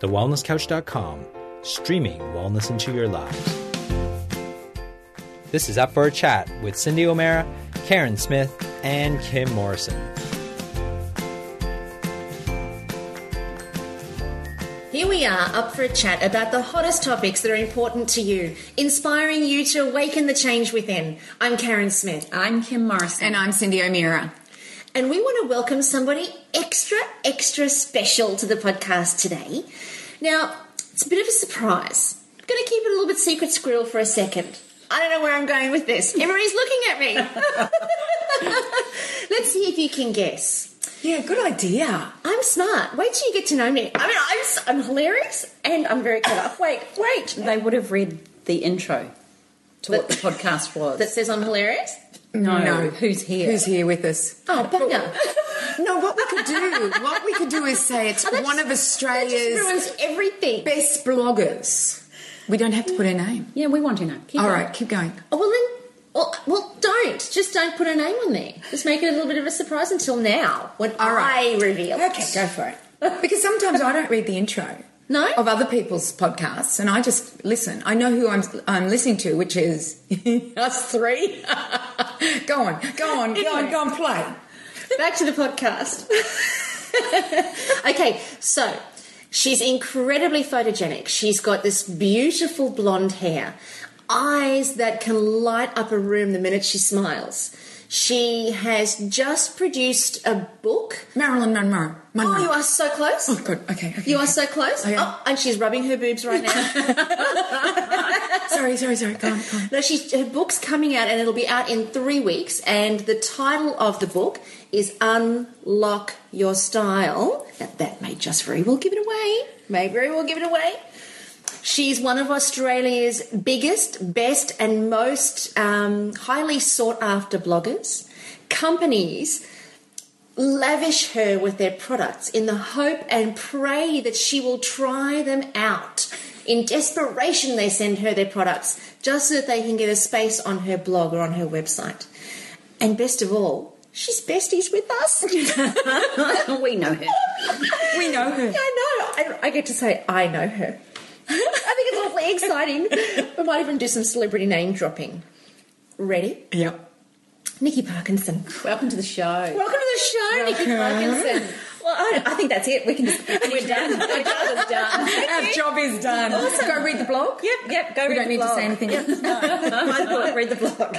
thewellnesscouch.com, streaming wellness into your lives. This is Up for a Chat with Cyndi O'Meara, Carren Smith, and Kim Morrison. Here we are, up for a chat about the hottest topics that are important to you, inspiring you to awaken the change within. I'm Carren Smith. I'm Kim Morrison. And I'm Cyndi O'Meara. And we want to welcome somebody extra special to the podcast today. Now, it's a bit of a surprise. I'm going to keep it a little bit secret squirrel for a second. I don't know where I'm going with this. Everybody's looking at me. Let's see if you can guess. Yeah, good idea. I'm smart. Wait till you get to know me. I mean, I'm hilarious and I'm very clever. Wait. They would have read the intro to what the podcast was. That says I'm hilarious? No. Who's here? Who's here with us? Oh, bugger. No, what we could do is say it's one of Australia's that just ruins everything. best bloggers. We don't have to put her name. Yeah, we want to know. All right, keep going. Oh, well then, don't put her name on there. Just make it a little bit of a surprise until now when I reveal it. Okay, go for it. Because sometimes I don't read the intro. No? Of other people's podcasts, and I just listen. I know who I'm listening to, which is us three. Go on, play. Back to the podcast. Okay, so she's incredibly photogenic. She's got this beautiful blonde hair, eyes that can light up a room the minute she smiles. She has just produced a book. Marilyn Monroe. Oh, you are so close. Oh, good. Okay. You are so close. Okay. Oh, and she's rubbing her boobs right now. Sorry. Go on. No, her book's coming out and it'll be out in 3 weeks. And the title of the book is Unlock Your Style. Now, that may just very well give it away. She's one of Australia's biggest, best and most highly sought-after bloggers. Companies lavish her with their products in the hope and pray that she will try them out. In desperation, they send her their products just so that they can get a space on her blog or on her website. And best of all, she's besties with us. We know her. Yeah, I know. I get to say I know her. I think it's awfully exciting. We might even do some celebrity name dropping. Ready? Yep. Nikki Parkinson. Welcome to the show. Nikki Parkinson. Well, I think that's it. We're done. Our job is done. Our job is done. Awesome. Go read the blog. Yep. Go we read don't the need blog. to say anything else. No. Read the blog.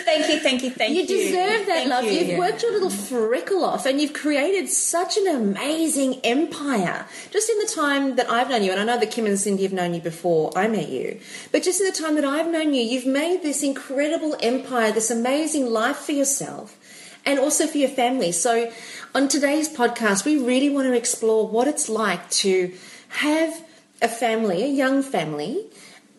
Thank you. You deserve that, love. You. You've worked your little freckle off and you've created such an amazing empire. Just in the time that I've known you, and I know that Kim and Cyndi have known you before I met you, but just in the time that I've known you, you've made this incredible empire, this amazing life for yourself and also for your family. So on today's podcast, we really want to explore what it's like to have a family, a young family,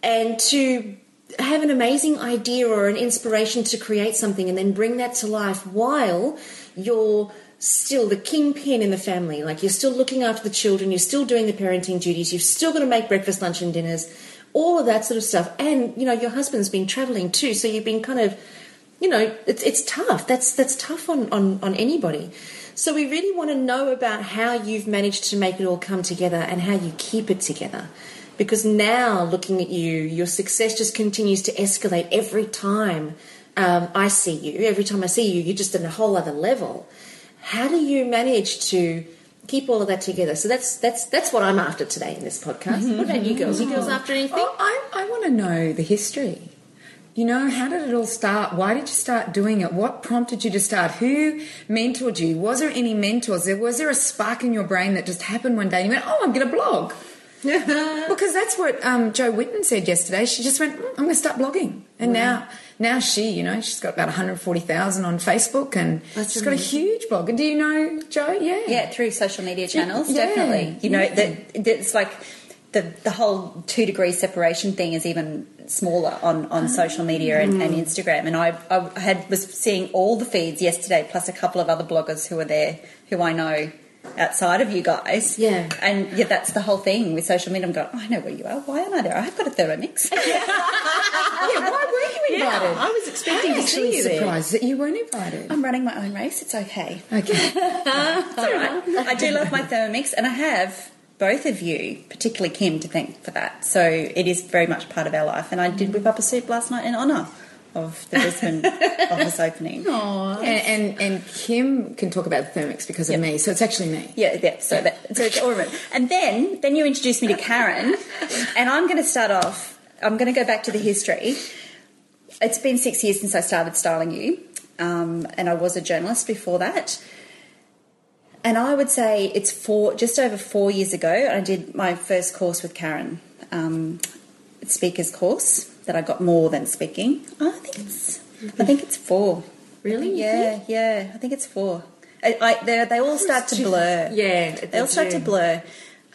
and to have an amazing idea or an inspiration to create something and then bring that to life while you're still the kingpin in the family. Like you're still looking after the children, you're still doing the parenting duties, you've still got to make breakfast, lunch and dinners, all of that sort of stuff. And, your husband's been travelling too, so you've been kind of, it's tough. That's tough on anybody. So we really want to know about how you've managed to make it all come together and how you keep it together. Because now, looking at you, your success just continues to escalate every time I see you. Every time I see you, you're just at a whole other level. How do you manage to keep all of that together? So that's what I'm after today in this podcast. Mm-hmm. What about you girls? You girls after anything? I want to know the history. How did it all start? Why did you start doing it? What prompted you to start? Who mentored you? Was there any mentors? Was there a spark in your brain that just happened one day and you went, I'm going to blog? Because that's what Jo Whitten said yesterday. She just went, I'm going to start blogging. And now she's got about 140,000 on Facebook and she's got a huge blog. And do you know Jo? Yeah. Yeah, through social media channels, Yeah. definitely. It's like the whole 2 degree separation thing is even smaller on social media and Instagram. And I was seeing all the feeds yesterday, plus a couple of other bloggers who are there who I know outside of you guys. Yeah. And that's the whole thing with social media. I'm going, I know where you are. Why am I there? I've got a Thermomix. Why were you invited? I was expecting to see you there. Surprised that you weren't invited. I'm running my own race. It's okay. Okay. It's all right. I do love my Thermomix, and I have both of you, particularly Kim, to thank for that. So it is very much part of our life. And I did whip up a soup last night in honour of the Brisbane office opening. Aww. And Kim can talk about the thermix because of me, so it's actually me. Yeah. So it's all right. And then you introduced me to Carren, and I'm going to start off. I'm going to go back to the history. It's been 6 years since I started styling you, and I was a journalist before that. And I would say it's just over 4 years ago. I did my first course with Carren, speaker's course that I got more than speaking. I think it's 4. Really? Yeah. I think it's 4. They all start to blur. Yeah, they all start to blur.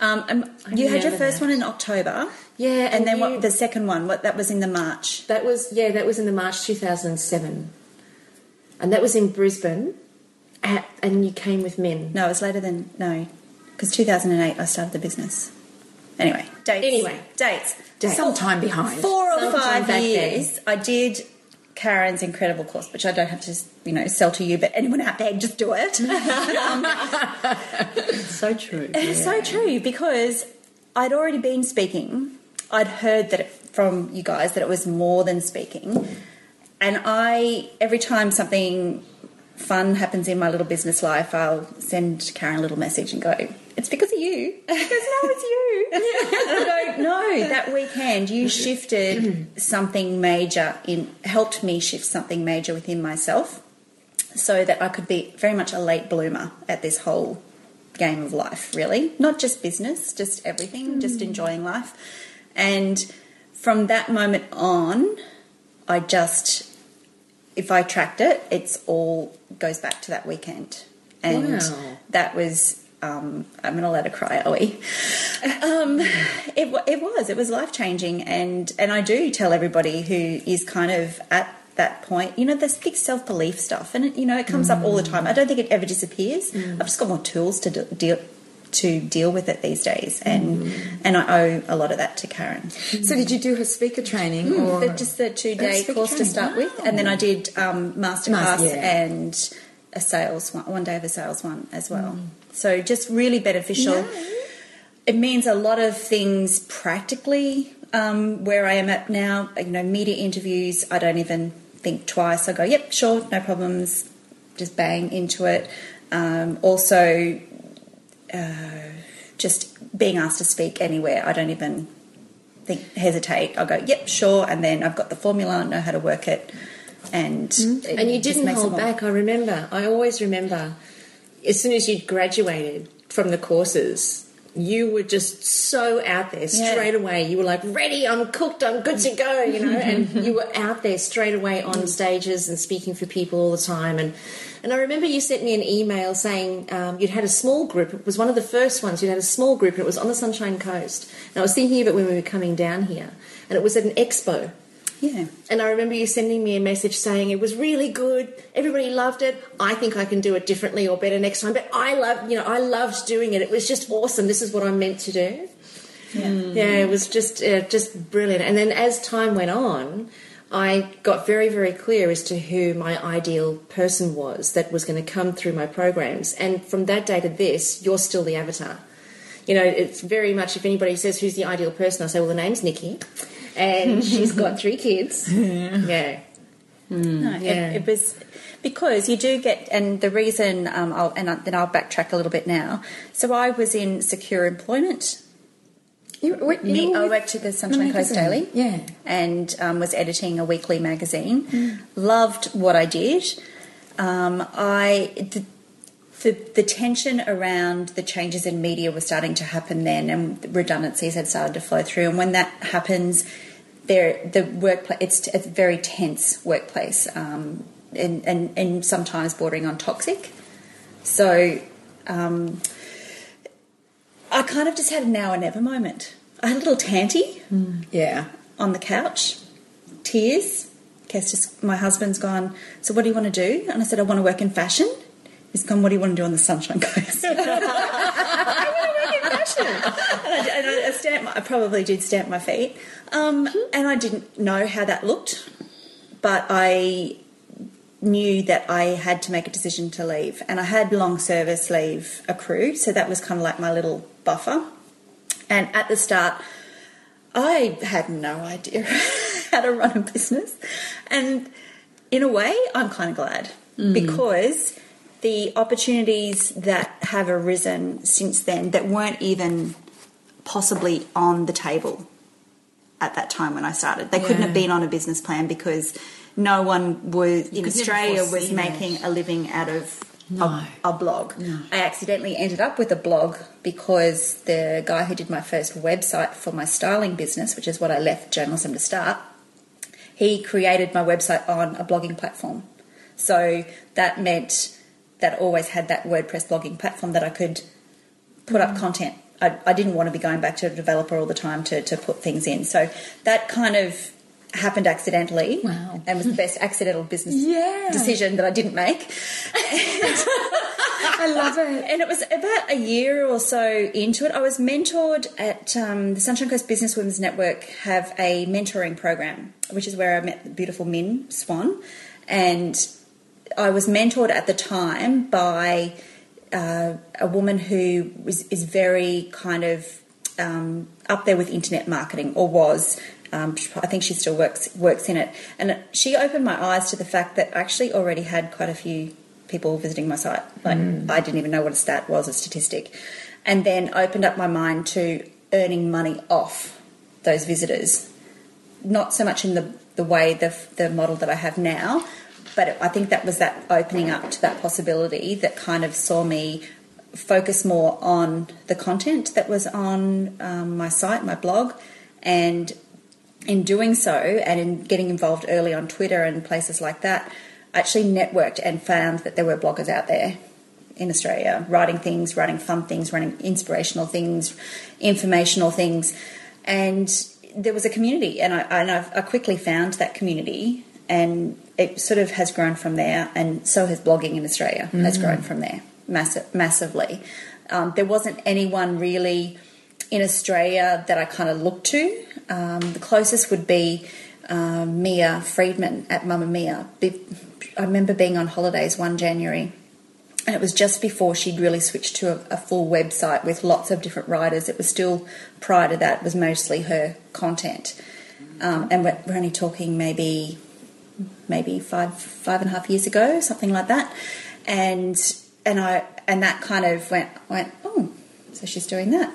You had your first one in October. Yeah, and then what? The second one. That was in the March. That was in the March 2007, and that was in Brisbane. And you came with Min. No, it was later than because 2008 I started the business. Anyway, dates. Sometime behind. 4 or 5 years. I did Carren's incredible course, which I don't have to, sell to you, but anyone out there, just do it. So true. So true, because I'd already been speaking. I'd heard from you guys that it was more than speaking. And every time something fun happens in my little business life, I'll send Carren a little message and go, it's because of you. She goes, no, it's you. And I go, no, that weekend you shifted something major helped me shift something major within myself so that I could be very much a late bloomer at this whole game of life, really. Not just business, just everything, just enjoying life. And from that moment on, if I tracked it, it's all goes back to that weekend. And that was, I'm going to let her cry, are we? It was life-changing. And I do tell everybody who is kind of at that point, there's big self-belief stuff. And, it comes up all the time. I don't think it ever disappears. I've just got more tools to deal with it these days, and I owe a lot of that to Carren. So did you do her speaker training or just the 2-day course to start with, and then I did masterclass and a sales one day of a sales one as well. So just really beneficial. Yeah. It means a lot of things practically where I am at now. Media interviews, I don't even think twice. I go, yep, sure, no problems, just bang into it. Also. Just being asked to speak anywhere, I don't even hesitate. I'll go, yep, sure, and then I've got the formula, know how to work it, and you didn't hold back. I always remember, as soon as you'd graduated from the courses, you were just so out there straight away. You were like, ready, I'm cooked, I'm good to go, and you were out there straight away on stages and speaking for people all the time. And I remember you sent me an email saying you'd had a small group. It was one of the first ones. You'd had a small group, and it was on the Sunshine Coast. And I was thinking of it when we were coming down here, and it was at an expo. Yeah. And I remember you sending me a message saying it was really good. Everybody loved it. I think I can do it differently or better next time. But I loved doing it. It was just awesome. This is what I'm meant to do. Yeah, it was just brilliant. And then as time went on, I got very, very clear as to who my ideal person was that was going to come through my programs. And from that day to this, you're still the avatar. It's very much, if anybody says who's the ideal person, I say, well, the name's Nikki, and she's got 3 kids. Yeah. It was because you do get, and the reason, then I'll backtrack a little bit now. So I was in secure employment. I worked at the Sunshine Coast Daily, and was editing a weekly magazine. Loved what I did. The tension around the changes in media was starting to happen then, and redundancies had started to flow through. And when that happens, the workplace it's a very tense workplace, and sometimes bordering on toxic. So. I kind of just had a now or never moment. I had a little tanty on the couch, tears. My husband's gone, so what do you want to do? And I said, I want to work in fashion. He's gone, what do you want to do on the Sunshine Coast? I want to work in fashion. And I probably did stamp my feet. And I didn't know how that looked, but I knew that I had to make a decision to leave. And I had long service leave accrued, so that was kind of like my little buffer. And at the start, I had no idea how to run a business. And in a way, I'm kind of glad because the opportunities that have arisen since then that weren't even possibly on the table at that time when I started. They couldn't have been on a business plan because no one was in Australia was making a living out of a blog. No. I accidentally ended up with a blog because the guy who did my first website for my styling business, which is what I left journalism to start, he created my website on a blogging platform. So that meant that I always had that WordPress blogging platform that I could put up content. I didn't want to be going back to a developer all the time to put things in. So that kind of happened accidentally. Wow. And was the best accidental business decision that I didn't make. I love it. And it was about a year or so into it. I was mentored at the Sunshine Coast Business Women's Network have a mentoring program, which is where I met the beautiful Min Swan. And I was mentored at the time by a woman who is very kind of up there with internet marketing, or was. I think she still works in it. And she opened my eyes to the fact that I actually already had quite a few people visiting my site. Like I didn't even know what a stat was, a statistic. And then opened up my mind to earning money off those visitors. Not so much in the way the model that I have now, but I think that was that opening up to that possibility that kind of saw me focus more on the content that was on my site, my blog, and in doing so and in getting involved early on Twitter and places like that, I actually networked and found that there were bloggers out there in Australia writing things, writing fun things, writing inspirational things, informational things. And there was a community, and I quickly found that community, and it sort of has grown from there, and so has blogging in Australia has grown from there massively. There wasn't anyone really in Australia that I kind of looked to. The closest would be Mia Friedman at Mamma Mia. I remember being on holidays one January, and it was just before she'd really switched to a full website with lots of different writers. It was still, prior to that, it was mostly her content. And we're only talking maybe 5.5 years ago, something like that. And that kind of went, oh, so she's doing that.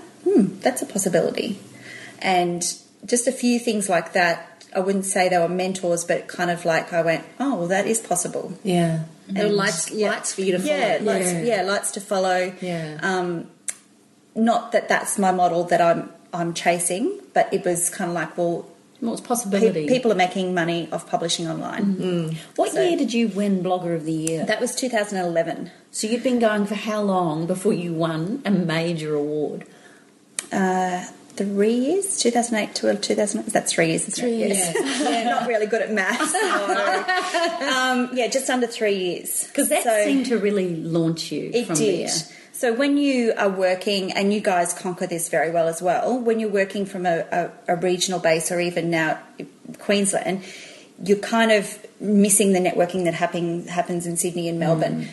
That's a possibility. And just a few things like that. I wouldn't say they were mentors, but kind of like I went, oh, well, that is possible. Yeah. There were lights for you to follow. Lights to follow. Yeah. Not that that's my model that I'm chasing, but it was kind of like, well, what's possibility? People are making money off publishing online. What year did you win Blogger of the Year? That was 2011. So you'd been going for how long before you won a major award? 3 years, 2008 to 2008. That's 3 years. 3 years. Yeah, not really good at maths. So. Just under 3 years. Because that seemed to really launch you. It from did. There. So when you are working, and you guys conquer this very well as well, when you're working from a regional base, or even now Queensland, you're kind of missing the networking that happens in Sydney and Melbourne.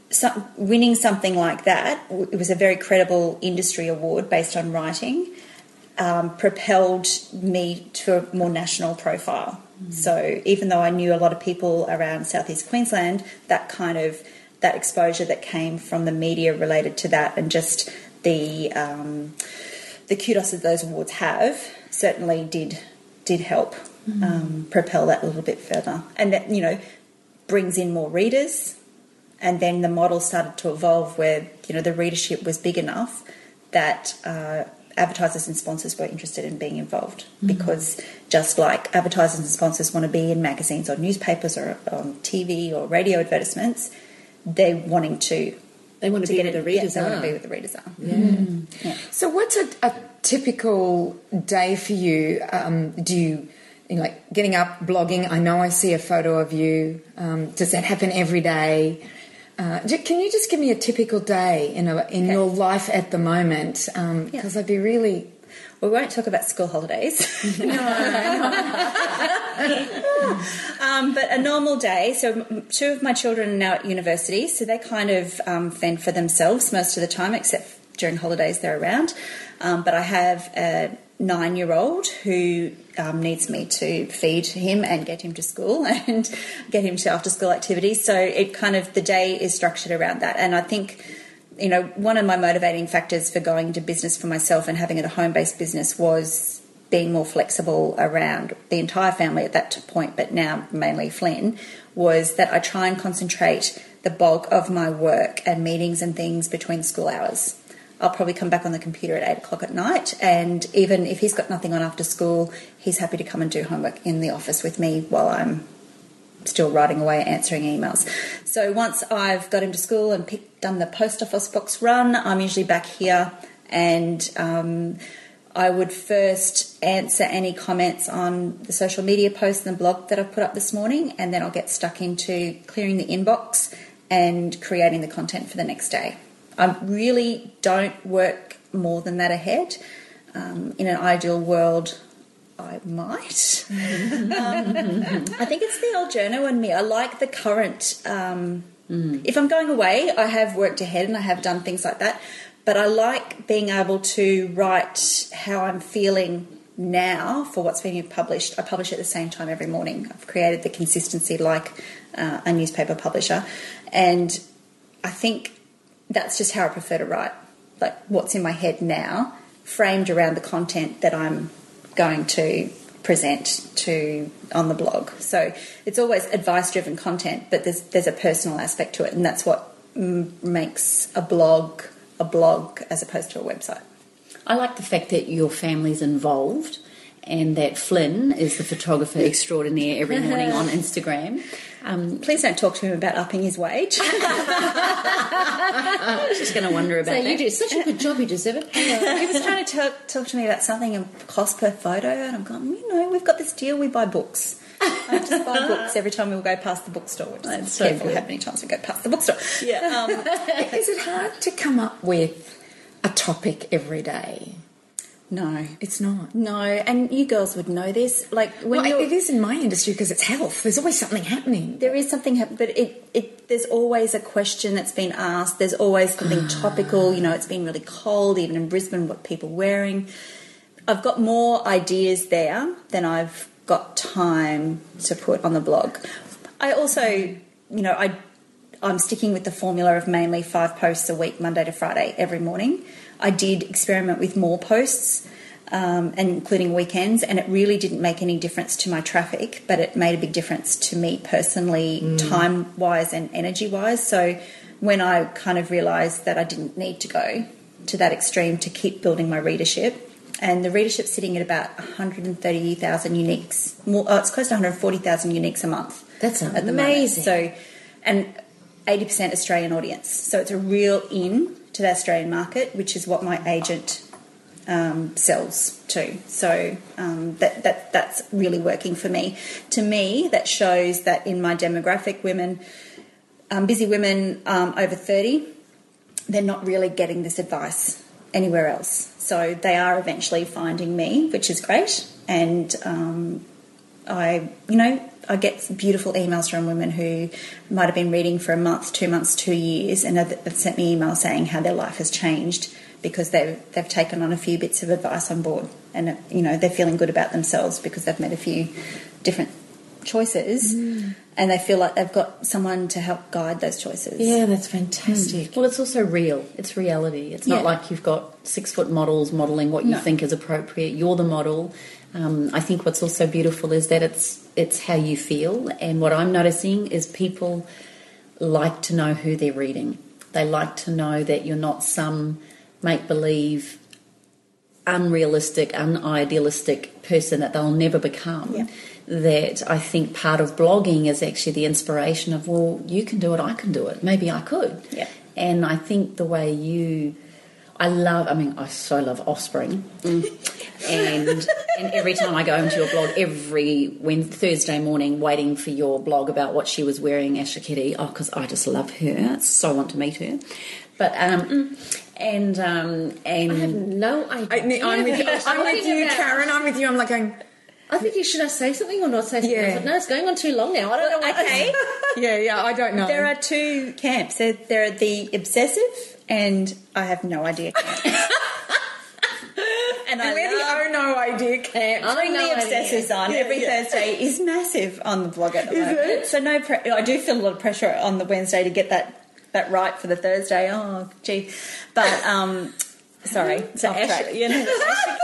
So, winning something like that, it was a very credible industry award based on writing, propelled me to a more national profile. So even though I knew a lot of people around Southeast Queensland, that exposure that came from the media related to that, and just the kudos that those awards have, certainly did help propel that a little bit further. And that, brings in more readers. And then the model started to evolve where, the readership was big enough that advertisers and sponsors were interested in being involved. Because just like advertisers and sponsors want to be in magazines or newspapers or on TV or radio advertisements, they want to be where the readers are. Yeah. So what's a typical day for you? Do you like getting up, blogging? I know I see a photo of you. Does that happen every day? Can you just give me a typical day in your life at the moment? Because I'd be really... We won't talk about school holidays. No. But a normal day, so 2 of my children are now at university, so they kind of fend for themselves most of the time, except during holidays they're around. But I have a 9-year-old who needs me to feed him and get him to school and get him to after-school activities. So it kind of, the day is structured around that. And I think, you know, one of my motivating factors for going into business for myself and having it a home-based business was being more flexible around the entire family at that point, but now mainly Flynn, was that I try and concentrate the bulk of my work and meetings and things between school hours. I'll probably come back on the computer at 8 o'clock at night, and even if he's got nothing on after school, he's happy to come and do homework in the office with me while I'm still writing away, answering emails. So once I've got him to school and done the post office box run, I'm usually back here, and I would first answer any comments on the social media posts and the blog that I've put up this morning, and then I'll get stuck into clearing the inbox and creating the content for the next day. I really don't work more than that ahead. In an ideal world, I might. I think it's the old journo in me. I like the current. If I'm going away, I have worked ahead and I have done things like that. But I like being able to write how I'm feeling now for what's being published. I publish at the same time every morning. I've created the consistency like a newspaper publisher. And I think that's just how I prefer to write, like what's in my head now, framed around the content that I'm going to present to on the blog. So it's always advice-driven content, but there's a personal aspect to it, and that's what makes a blog as opposed to a website. I like the fact that your family's involved and that Flynn is the photographer extraordinaire every morning on Instagram. Please don't talk to him about upping his wage. I was just going to wonder about that. You do such a good job, you deserve it. He was trying to talk to me about something and cost per photo, and I'm going, we've got this deal, we buy books. I just buy books every time we go past the bookstore. Which That's is so careful good. how many times we go past the bookstore. Yeah. Is it hard to come up with a topic every day? No. It's not. No, and you girls would know this. Like when It is in my industry because it's health. There's always something happening. there is something, but there's always a question that's been asked. There's always something topical. You know, it's been really cold, even in Brisbane. What people are wearing. I've got more ideas there than I've got time to put on the blog. I also, I'm sticking with the formula of mainly 5 posts a week, Monday to Friday, every morning. I did experiment with more posts, and including weekends, and it really didn't make any difference to my traffic, but it made a big difference to me personally, time-wise and energy-wise. So when I kind of realised that I didn't need to go to that extreme to keep building my readership, and the readership's sitting at about 130,000 uniques. It's close to 140,000 uniques a month. That's at the amazing. moment. So, and 80% Australian audience. So it's a real in to the Australian market, which is what my agent sells to. So that's really working for me. To me, that shows that in my demographic, women, busy women over 30, they're not really getting this advice anywhere else. So they are eventually finding me, which is great. And I get beautiful emails from women who might have been reading for a month, 2 months, 2 years, and have sent me emails saying how their life has changed because they've taken on a few bits of advice on board, and they're feeling good about themselves because they've made a few different choices, and they feel like they've got someone to help guide those choices. Yeah, that's fantastic. Well, it's also real. It's reality. It's not like you've got 6-foot models modelling what you think is appropriate. You're the model. I think what's also beautiful is that it's how you feel, and what I'm noticing is people like to know who they're reading. They like to know that you're not some make-believe, unrealistic, unidealistic person that they'll never become. Yeah. That I think part of blogging is actually the inspiration of, well, you can do it, I can do it. Maybe I could. Yeah. And I think the way I so love Offspring. And every time I go into your blog, Thursday morning, waiting for your blog about what she was wearing, Asha Kitty, because I just love her. So I want to meet her. But I have no idea. I'm with you, Carren. I'm with you. I'm like going, I think should I say something or not say something? Yeah. I thought, no, it's going on too long now. I don't know what Okay. Yeah, I don't know. There are two camps. There are the obsessive and I have no idea camps. And we're the oh no idea camp. Bring the obsessives on. Every Thursday is massive on the blog at the moment. it? So I do feel a lot of pressure on the Wednesday to get that right for the Thursday. Oh, gee. But, sorry. So off track. Ashley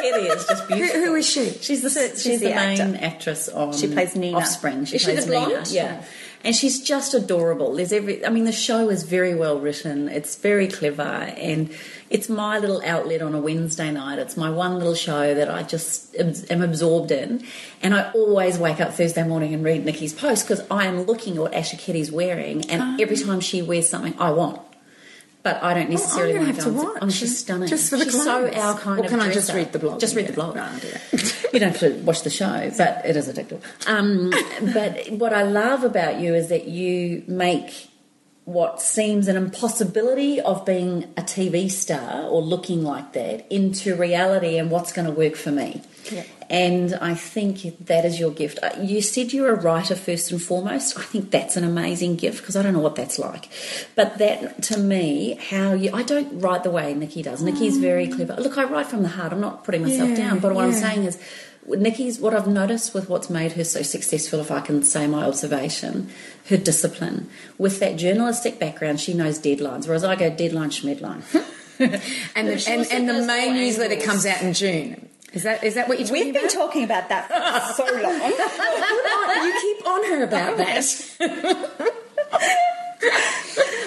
Kelly is just beautiful. Who is she? She's the main actress on She plays Nina. Offspring. Is she plays the blonde? Nina. Yeah. And she's just adorable. The show is very well written. It's very clever, and it's my little outlet on a Wednesday night. It's my one little show that I just am absorbed in. And I always wake up Thursday morning and read Nikki's post because I am looking at what Ashley Kelly's wearing, and every time she wears something I want. But I don't necessarily I'm want gonna to have go. to watch. Oh, she's stunning. Just for the she's clothes. so our kind or of can I dresser. just read the blog? Just read the blog. No, I'll do that. You don't have to watch the show, but it is addictive. But what I love about you is that you make what seems an impossibility of being a TV star or looking like that into reality and what's going to work for me. Yeah. And I think that is your gift. You said you're a writer first and foremost. I think that's an amazing gift because I don't know what that's like. But that, to me, I don't write the way Nikki does. Nikki's very clever. Look, I write from the heart. I'm not putting myself down. But what I'm saying is, what I've noticed with what's made her so successful, if I can say my observation, her discipline. With that journalistic background, she knows deadlines, whereas I go deadline, schmedline. and the main newsletter comes out in June. Is that what you're talking We've been about? talking about that for so long. You keep on her about that.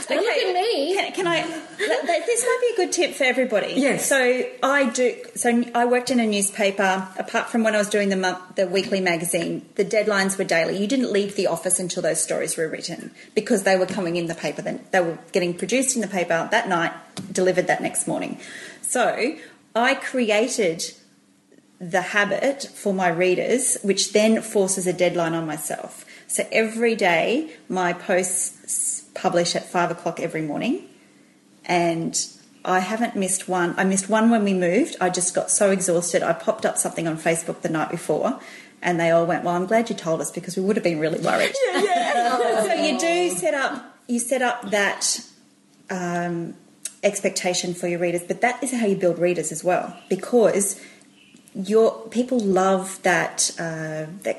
Look at me. Can I? This might be a good tip for everybody. Yes. So I worked in a newspaper. Apart from when I was doing the weekly magazine, the deadlines were daily. You didn't leave the office until those stories were written because they were coming in the paper. Then they were getting produced in the paper that night, delivered that next morning. So I created the habit for my readers, which then forces a deadline on myself. So every day, my posts publish at 5 o'clock every morning, and I haven't missed one. I missed one when we moved. I just got so exhausted. I popped up something on Facebook the night before, and they all went, "Well, I'm glad you told us because we would have been really worried." So you do set up that expectation for your readers, but that is how you build readers as well, because people love that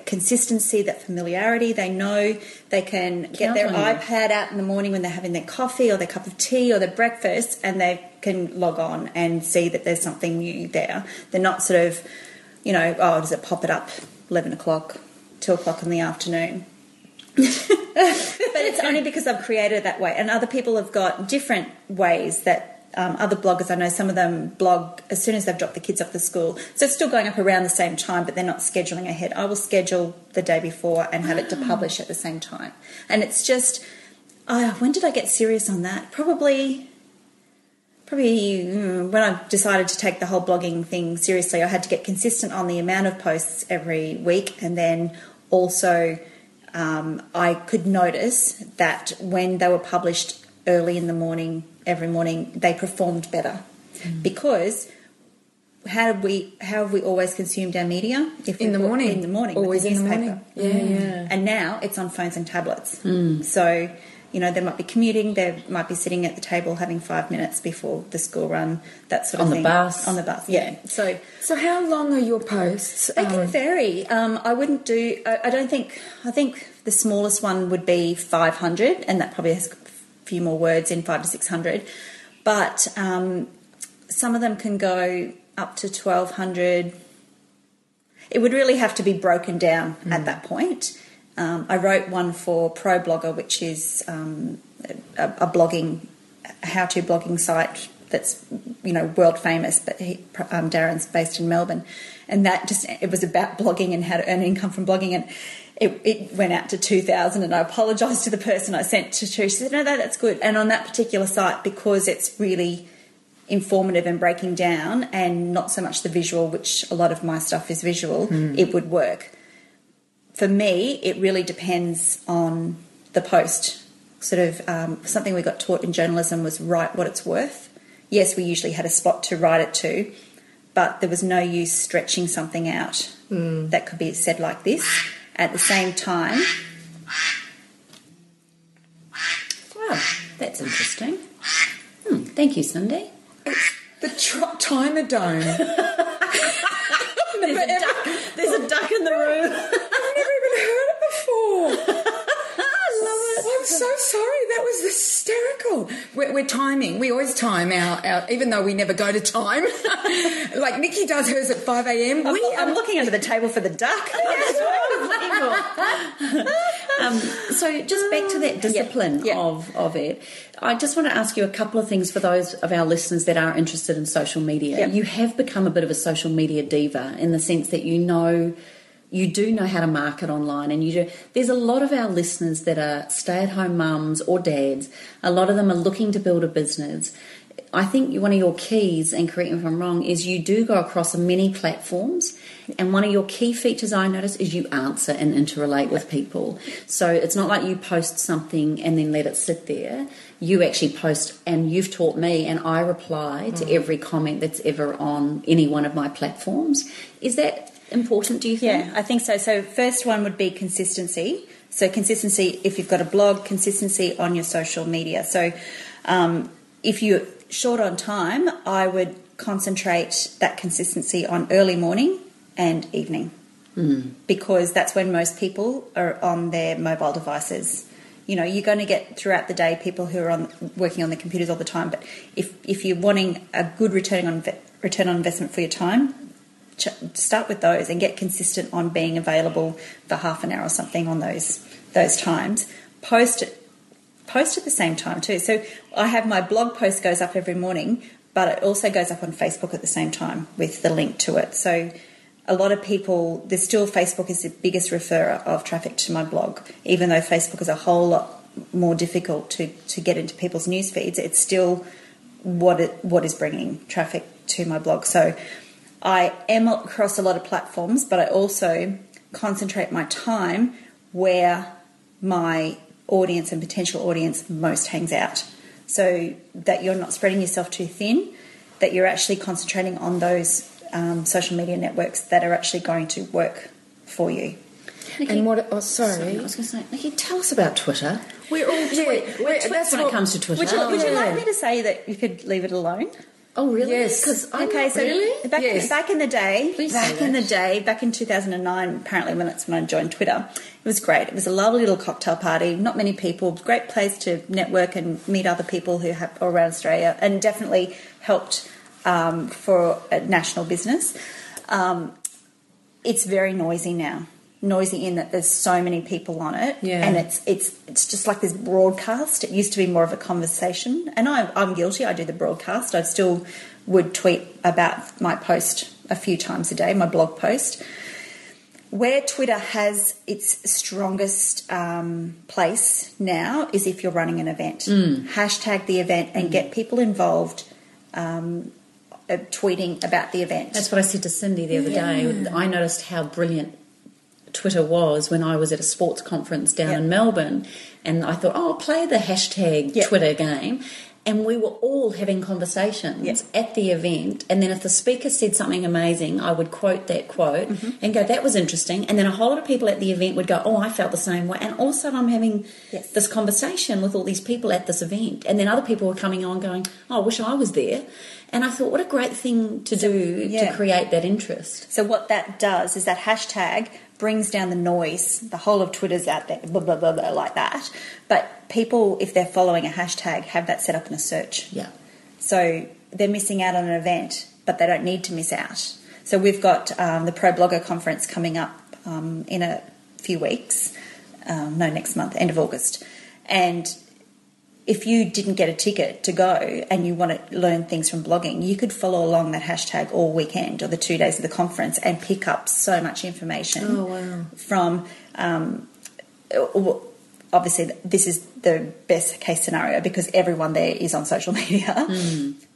consistency, that familiarity. They know they can get their iPad out in the morning when they're having their coffee or their cup of tea or their breakfast, and they can log on and see that there's something new there. They're not sort of, does it pop it up 11 o'clock, 2 o'clock in the afternoon? But it's only because I've created it that way, and other people have got different ways that other bloggers, I know some of them blog as soon as they've dropped the kids off to school. So it's still going up around the same time, but they're not scheduling ahead. I will schedule the day before and have it to publish at the same time. And it's just, when did I get serious on that? Probably when I decided to take the whole blogging thing seriously. I had to get consistent on the amount of posts every week, and then also I could notice that when they were published early in the morning, every morning, they performed better. Because how have we always consumed our media? In the morning, always in the morning. Yeah. And now it's on phones and tablets. So they might be commuting, they might be sitting at the table having 5 minutes before the school run, that sort of thing. On the bus, yeah. So how long are your posts? They can vary. I wouldn't do. I think the smallest one would be 500, and that probably has few more words in 500 to 600, but some of them can go up to 1,200. It would really have to be broken down at that point. I wrote one for Pro Blogger, which is a how-to blogging site that's world famous, but Darren's based in Melbourne, and it was about blogging and how to earn income from blogging, and it went out to 2,000, and I apologised to the person I sent to. She said, "No, that's good." And on that particular site, because it's really informative and breaking down, and not so much the visual, which a lot of my stuff is visual, it would work. For me, it really depends on the post. Sort of something we got taught in journalism was write what it's worth. Yes, we usually had a spot to write it to, but there was no use stretching something out that could be said like this at the same time. Wow, that's interesting. Thank you, Cyndi. The timer dome. There's a duck in the room. I've never even heard it before. I love it. I'm so sorry. That was hysterical. We're timing. We always time our even though we never go to time. Like Nikki does hers at 5 a.m. I'm looking under the table for the duck. So just back to that discipline of it. I just want to ask you a couple of things for those of our listeners that are interested in social media. Yep. You have become a bit of a social media diva in the sense that you do know how to market online, and there's a lot of our listeners that are stay-at-home mums or dads. A lot of them are looking to build a business. I think one of your keys, and correct me if I'm wrong, is you do go across many platforms, and one of your key features I notice is you answer and interrelate with people. So it's not like you post something and then let it sit there. You actually post, and you've taught me, and I reply to every comment that's ever on any one of my platforms. Is that important, do you think? Yeah, I think so. So first one would be consistency. So consistency, if you've got a blog, consistency on your social media. So if you're short on time, I would concentrate that consistency on early morning and evening because that's when most people are on their mobile devices. You know, you're going to get throughout the day people who are working on their computers all the time, but if you're wanting a good return on investment for your time, start with those and get consistent on being available for half an hour or something on those times. Post at the same time too. So I have my blog post goes up every morning, but it also goes up on Facebook at the same time with the link to it. So a lot of people, Facebook is the biggest referrer of traffic to my blog, even though Facebook is a whole lot more difficult to get into people's news feeds. It's still what is bringing traffic to my blog. So I am across a lot of platforms, but I also concentrate my time where my audience and potential audience most hangs out, so that you're not spreading yourself too thin, that you're actually concentrating on those social media networks that are actually going to work for you. Nikki, And what? Sorry. I was going to say, Nikki, tell us about Twitter. We're all That's when it comes to Twitter. Would you like me to say that you could leave it alone? Oh, really? Yes. Because Really? Back in the day, Please say back in 2009, apparently that's when I joined Twitter. It was great. It was a lovely little cocktail party. Not many people. Great place to network and meet other people who are around Australia, and definitely helped for a national business. It's very noisy now. Noisy in that there's so many people on it, and it's just like this broadcast. It used to be more of a conversation, and I'm guilty. I do the broadcast. I still would tweet about my post a few times a day, my blog post. Where Twitter has its strongest place now is if you're running an event. Hashtag the event and get people involved. Tweeting about the event. That's what I said to Cyndi the other day. I noticed how brilliant Twitter was when I was at a sports conference down in Melbourne, and I thought, I'll play the hashtag Twitter game, and we were all having conversations at the event, and then if the speaker said something amazing, I would quote that quote and go, that was interesting, and then a whole lot of people at the event would go, oh, I felt the same way, and all of a sudden I'm having this conversation with all these people at this event, and then other people were coming on going, oh, I wish I was there. And I thought, what a great thing to do to create that interest. So what that does is that hashtag brings down the noise. The whole of Twitter's out there, blah, blah, blah, blah, like that. But people, if they're following a hashtag, have that set up in a search. Yeah. So they're missing out on an event, but they don't need to miss out. So we've got the Pro Blogger Conference coming up in a few weeks. Next month, end of August. And if you didn't get a ticket to go and you want to learn things from blogging, you could follow along that hashtag all weekend or the 2 days of the conference and pick up so much information from obviously this is the best case scenario because everyone there is on social media,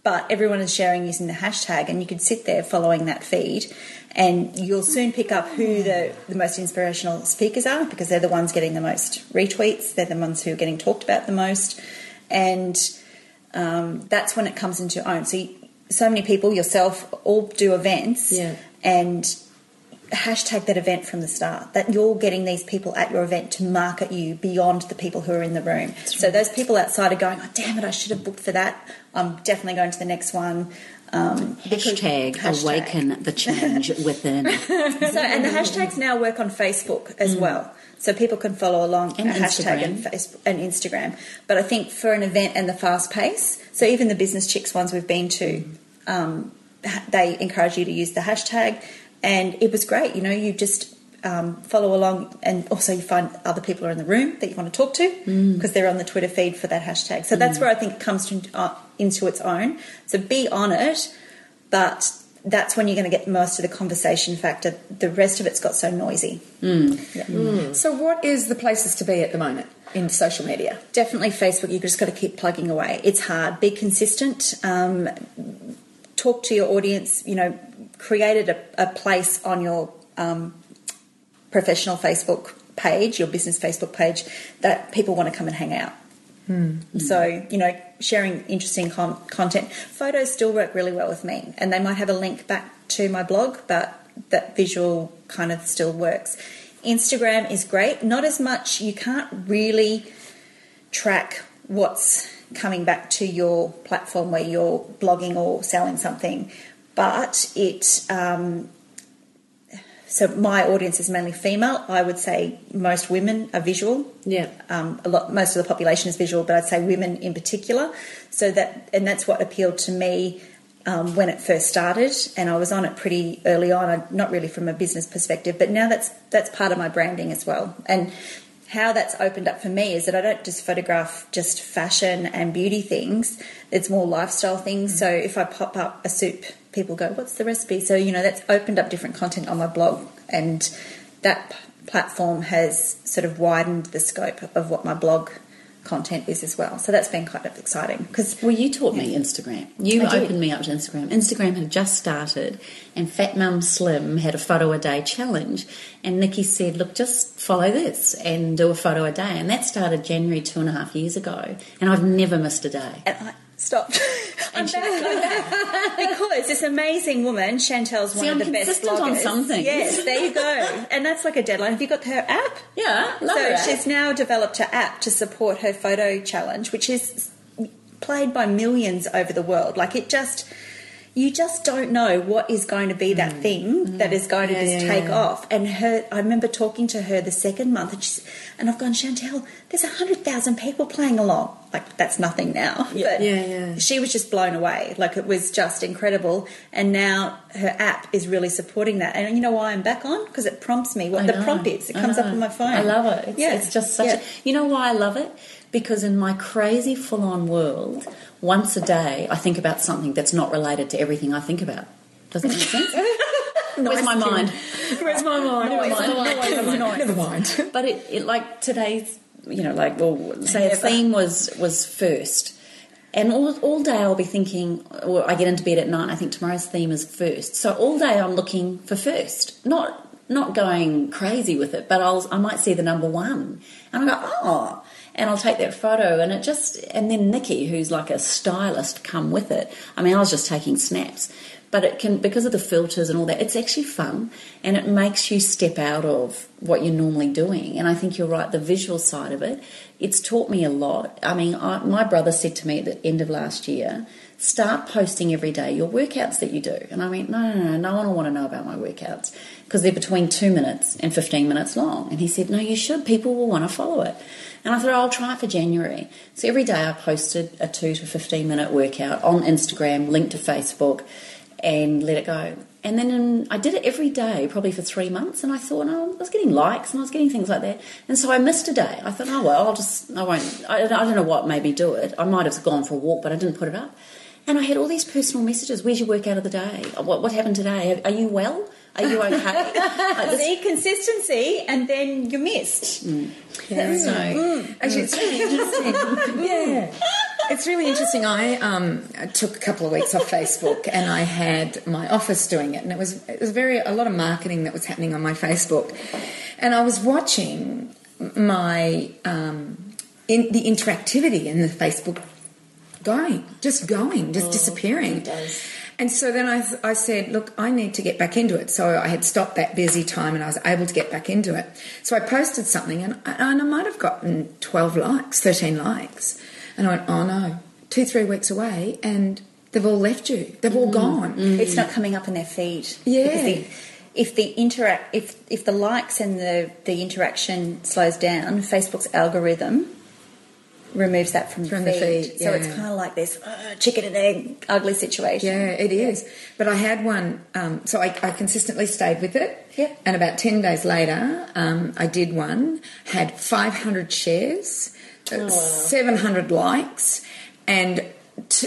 but everyone is sharing using the hashtag, and you could sit there following that feed and you'll soon pick up who the most inspirational speakers are, because they're the ones getting the most retweets, they're the ones who are getting talked about the most, and that's when it comes into your own. So so many people, yourself, all do events, Yeah. and hashtag that event from the start, that you're getting these people at your event to market you beyond the people who are in the room. So those people outside are going, oh, damn it, I should have booked for that. I'm definitely going to the next one. Hashtag awaken the change within. And the hashtags now work on Facebook as well. So people can follow along And a hashtag and Facebook and Instagram. But I think for an event and the fast pace, so even the Business Chicks ones we've been to, they encourage you to use the hashtag. And it was great. You know, you just follow along, and also you find other people are in the room that you want to talk to because they're on the Twitter feed for that hashtag. So that's where I think it comes into its own. So be on it, but that's when you're going to get most of the conversation factor. The rest of it's got so noisy. So what is the places to be at the moment in social media? Definitely Facebook. You've just got to keep plugging away. It's hard. Be consistent. Talk to your audience. You know, created a place on your professional Facebook page, your business Facebook page, that people want to come and hang out. So, you know, sharing interesting content. Photos still work really well with me, and they might have a link back to my blog, but that visual kind of still works. Instagram is great. Not as much. You can't really track what's coming back to your platform where you're blogging or selling something, but it... So my audience is mainly female. I would say most women are visual. Yeah. Most of the population is visual, but I'd say women in particular. So that's what appealed to me when it first started, and I was on it pretty early on. Not really from a business perspective, but now that's part of my branding as well. And how that's opened up for me is that I don't just photograph just fashion and beauty things. It's more lifestyle things. So if I pop up a soup, people go, what's the recipe? So, you know, that's opened up different content on my blog, and that platform has sort of widened the scope of what my blog content is as well. So that's been kind of exciting. Well, you taught me Instagram. You opened me up to Instagram. Instagram had just started, and Fat Mum Slim had a photo a day challenge, and Nikki said, look, just follow this and do a photo a day. And that started January 2.5 years ago, and I've never missed a day. And I stopped. I'm back like that. Because this amazing woman, Chantel's one of the best bloggers. On something. Yes, there you go. And that's like a deadline. Have you got her app? Yeah, love so her she's now developed her app to support her photo challenge, which is played by millions over the world. Like you just don't know what is going to be that thing that is going to take off. And I remember talking to her the second month, and I've gone, Chantel, there's 100,000 people playing along. Like, that's nothing now. But she was just blown away. Like, it was just incredible. And now her app is really supporting that. And you know why I'm back on? Because it prompts me what the prompt is. It comes up on my phone. I love it. It's just such a... You know why I love it? Because in my crazy full-on world, once a day I think about something that's not related to everything I think about. Does that make sense? Where's my mind? Where's my mind? Never mind. But it like today's, you know, like, well, say a theme was first. And all day I'll be thinking, well, I get into bed at night and I think tomorrow's theme is first. So all day I'm looking for first. Not going crazy with it, but I might see the number one. And I go, oh... And I'll take that photo, and and then Nikki, who's like a stylist, come with it. I mean, I was just taking snaps, but it can, because of the filters and all that, it's actually fun, and it makes you step out of what you're normally doing. And I think you're right, the visual side of it, it's taught me a lot. I mean, my brother said to me at the end of last year, start posting every day your workouts that you do. And I went, no one will want to know about my workouts because they're between 2 minutes and 15 minutes long. And he said, no, you should. People will want to follow it. And I thought, I'll try it for January. So every day I posted a 2 to 15 minute workout on Instagram, linked to Facebook, and let it go. And then I did it every day, probably for 3 months, and I thought, I was getting likes and I was getting things like that. And so I missed a day. I thought, I don't know what made me do it. I might have gone for a walk, but I didn't put it up. And I had all these personal messages. Where's your workout of the day? What happened today? Are you well? Are you okay? See, consistency, and then you missed. Actually, it's really interesting. It's really interesting. I took a couple of weeks off Facebook, and I had my office doing it, and it was a lot of marketing that was happening on my Facebook, and I was watching my the interactivity in the Facebook just disappearing. It does. And so then I said, look, I need to get back into it. So I had stopped that busy time and I was able to get back into it. So I posted something and I might have gotten 12 likes, 13 likes. And I went, oh no, 2-3 weeks away and they've all left you. They've all gone. It's not coming up in their feed. Yeah. Because if the likes and the interaction slows down, Facebook's algorithm removes that from the feed. So it's kind of like this chicken and egg ugly situation. Yeah, it is. But I had one, so I consistently stayed with it. Yeah. And about 10 days later, I did one, had 500 shares, 700 likes, and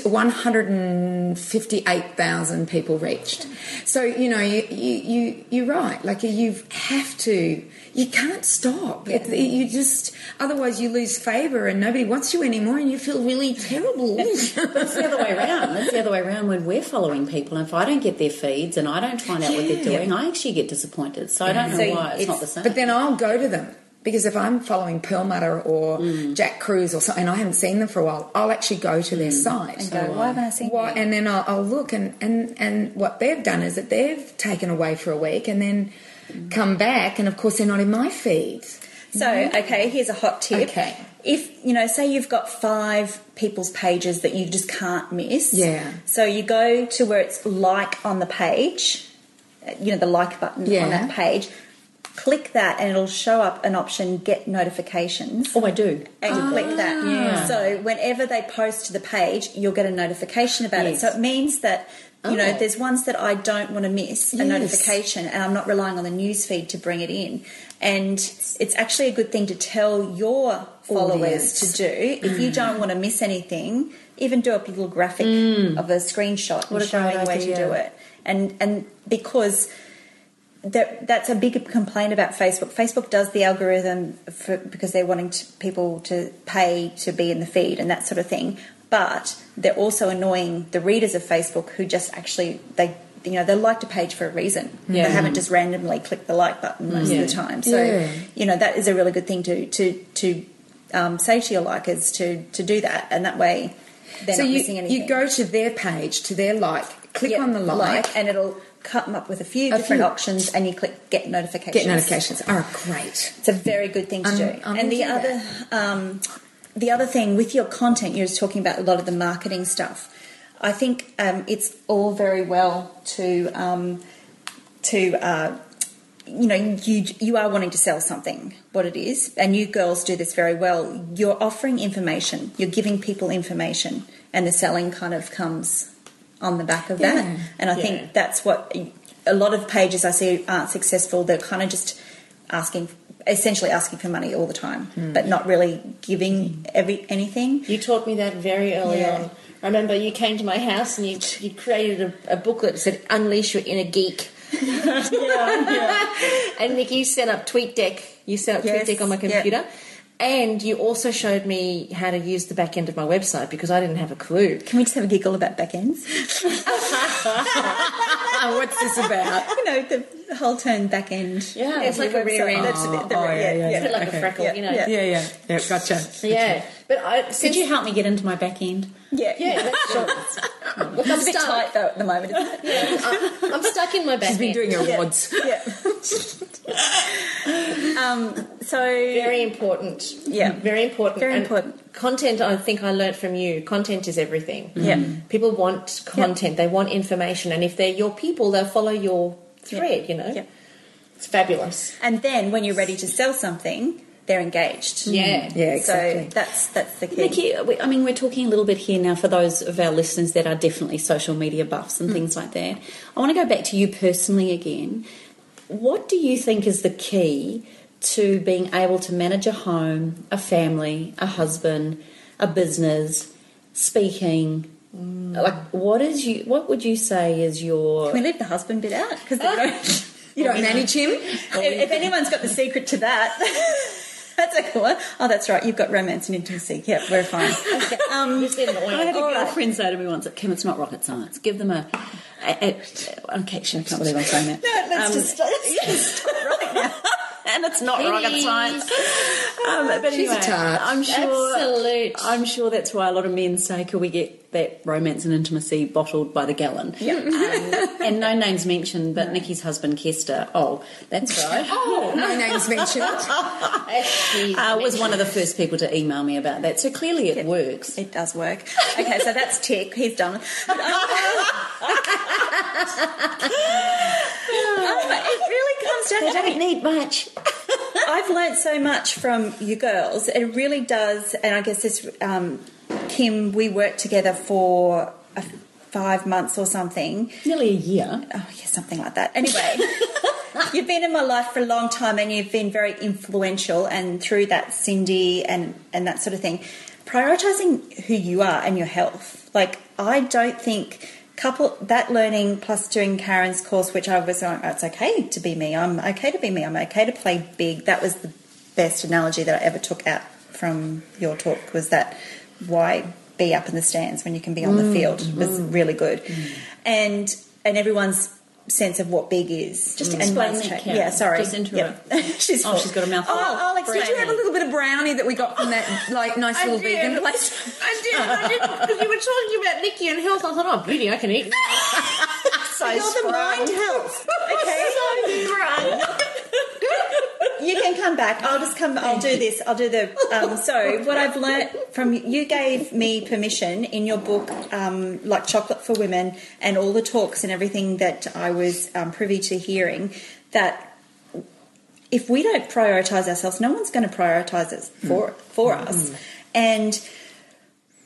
158,000 people reached. So, you're right. Like, you have to... You can't stop. Yeah. You just... Otherwise, you lose favour and nobody wants you anymore and you feel really terrible. But it's the other way around. It's the other way around when we're following people. And if I don't get their feeds and I don't find out what they're doing, I actually get disappointed. So I don't know why it's not the same. But then I'll go to them. Because if I'm following Perlmutter or Jack Cruz or something, and I haven't seen them for a while, I'll actually go to their site. And go, why haven't I seen you? And then I'll look, and what they've done is that they've taken away for a week and then come back, and of course they're not in my feed. So, okay, here's a hot tip. Okay. If, say you've got 5 people's pages that you just can't miss. Yeah. So you go to where it's like on the page, the like button on that page. Click that and it'll show up an option, get notifications. Oh, I do. And you click that. Yeah. So whenever they post to the page, you'll get a notification about it. So it means that, there's ones that I don't want to miss a notification and I'm not relying on the newsfeed to bring it in. And it's actually a good thing to tell your followers to do. If you don't want to miss anything, even do a little graphic of a screenshot and showing where to do it. And because... That's a big complaint about Facebook. Facebook does the algorithm because they're wanting people to pay to be in the feed and that sort of thing. But they're also annoying the readers of Facebook who just actually they liked a page for a reason. Yeah. They haven't just randomly clicked the like button most of the time. So that is a really good thing to say to your likers to do that, and that way they're not missing anything. You go to their page, to their click on the like, and it'll come up with a few different options, and you click get notifications. Get notifications are great. It's a very good thing to do. And the other thing with your content, you're just talking about a lot of the marketing stuff. I think it's all very well to you are wanting to sell something, what it is, and you girls do this very well. You're offering information, you're giving people information, and the selling kind of comes on the back of that. And I think that's what a lot of pages I see aren't successful. They're kind of just essentially asking for money all the time, but not really giving anything. You taught me that very early on. I remember you came to my house and you created a booklet that said "Unleash Your Inner Geek." And Nikki set up TweetDeck. You set up TweetDeck on my computer. And you also showed me how to use the back end of my website because I didn't have a clue. Can we just have a giggle about back ends? What's this about? The whole term back end. Yeah, it's like a rear end. That's a bit, it's a bit like a freckle, Yeah, gotcha. Yeah. But could you help me get into my back end? Yeah, that's sure. Look, I'm a bit tight though at the moment, isn't it? Yeah, I'm stuck in my back end. She's been doing her rods. So very important. Yeah, very important. Very and important. Content, I think I learnt from you. Content is everything. Yeah, people want content. They want information, and if they're your people, they'll follow your thread. Yeah. It's fabulous. And then when you're ready to sell something, they're engaged. Yeah, exactly. So that's the key. Nikki, we're talking a little bit here now for those of our listeners that are definitely social media buffs and things like that. I want to go back to you personally again. What do you think is the key to being able to manage a home, a family, a husband, a business, speaking? Like, what would you say is your... Can we leave the husband bit out? Because you don't manage him? If anyone's got the secret to that... That's a cool one. Oh, that's right. You've got romance and intimacy. Yeah, we're fine. I had a girlfriend say to me once, Kim, it's not rocket science. Give them a okay, I can't believe I'm saying that. No, let's just stop right now. and it's not rocket science. But She's anyway, a tart. I'm sure that's why a lot of men say, "Can we get that romance and intimacy bottled by the gallon?" Yeah. And no names mentioned, but Nikki's husband Kester. Oh, that's right. Oh, no names mentioned. Was one of the first people to email me about that. So clearly it works. It does work. Okay, so that's tick. He's done. It really comes down to... They don't need much. I've learnt so much from you girls. It really does. And I guess this, Kim, we worked together for 5 months or something. Nearly a year. Oh, yeah, something like that. Anyway, you've been in my life for a long time and you've been very influential, and through that, Cyndi and that sort of thing. Prioritising who you are and your health. Like, I don't think... that learning plus doing Carren's course, which I was like, it's okay to be me. I'm okay to be me. I'm okay to play big. That was the best analogy that I ever took out from your talk, was that why be up in the stands when you can be on the field. It was really good. And everyone's sense of what big is. Just explain that, Carren. Yeah, sorry. Just interrupt. Yeah. She's got a mouthful. I'll explain. Did you have a little bit of brownie that we got from that nice little vegan place? I did, because you were talking about Nikki and health. I thought, oh, beauty, I can eat. So you're the mind health. Okay. You can come back. I'll do this. I'll do the... so what I've learnt from... You gave me permission in your book, like Chocolate for Women, and all the talks and everything that I was privy to hearing, that if we don't prioritise ourselves, no one's going to prioritise us for us. And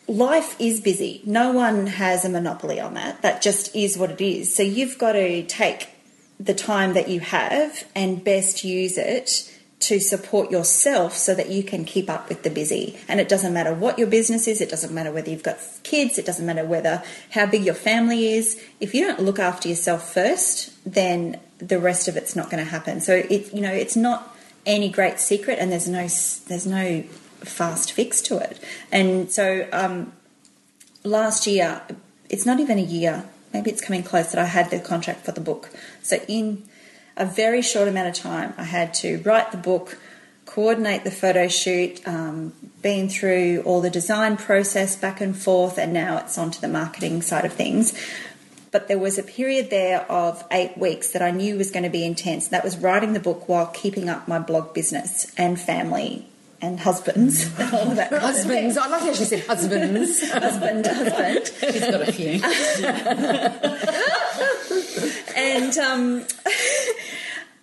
life is busy. No one has a monopoly on that. That just is what it is. So you've got to take the time that you have and best use it to support yourself so that you can keep up with the busy. And it doesn't matter what your business is. It doesn't matter whether you've got kids. It doesn't matter how big your family is. If you don't look after yourself first, then the rest of it's not going to happen. So it's not any great secret, and there's no fast fix to it. And so last year, it's not even a year, maybe it's coming close, that I had the contract for the book. So in a very short amount of time, I had to write the book, coordinate the photo shoot, been through all the design process back and forth, and now it's onto the marketing side of things. But there was a period there of 8 weeks that I knew was going to be intense. That was writing the book while keeping up my blog business and family and husbands and all of that. Husbands. I like how she said husbands. husband. She's got a few.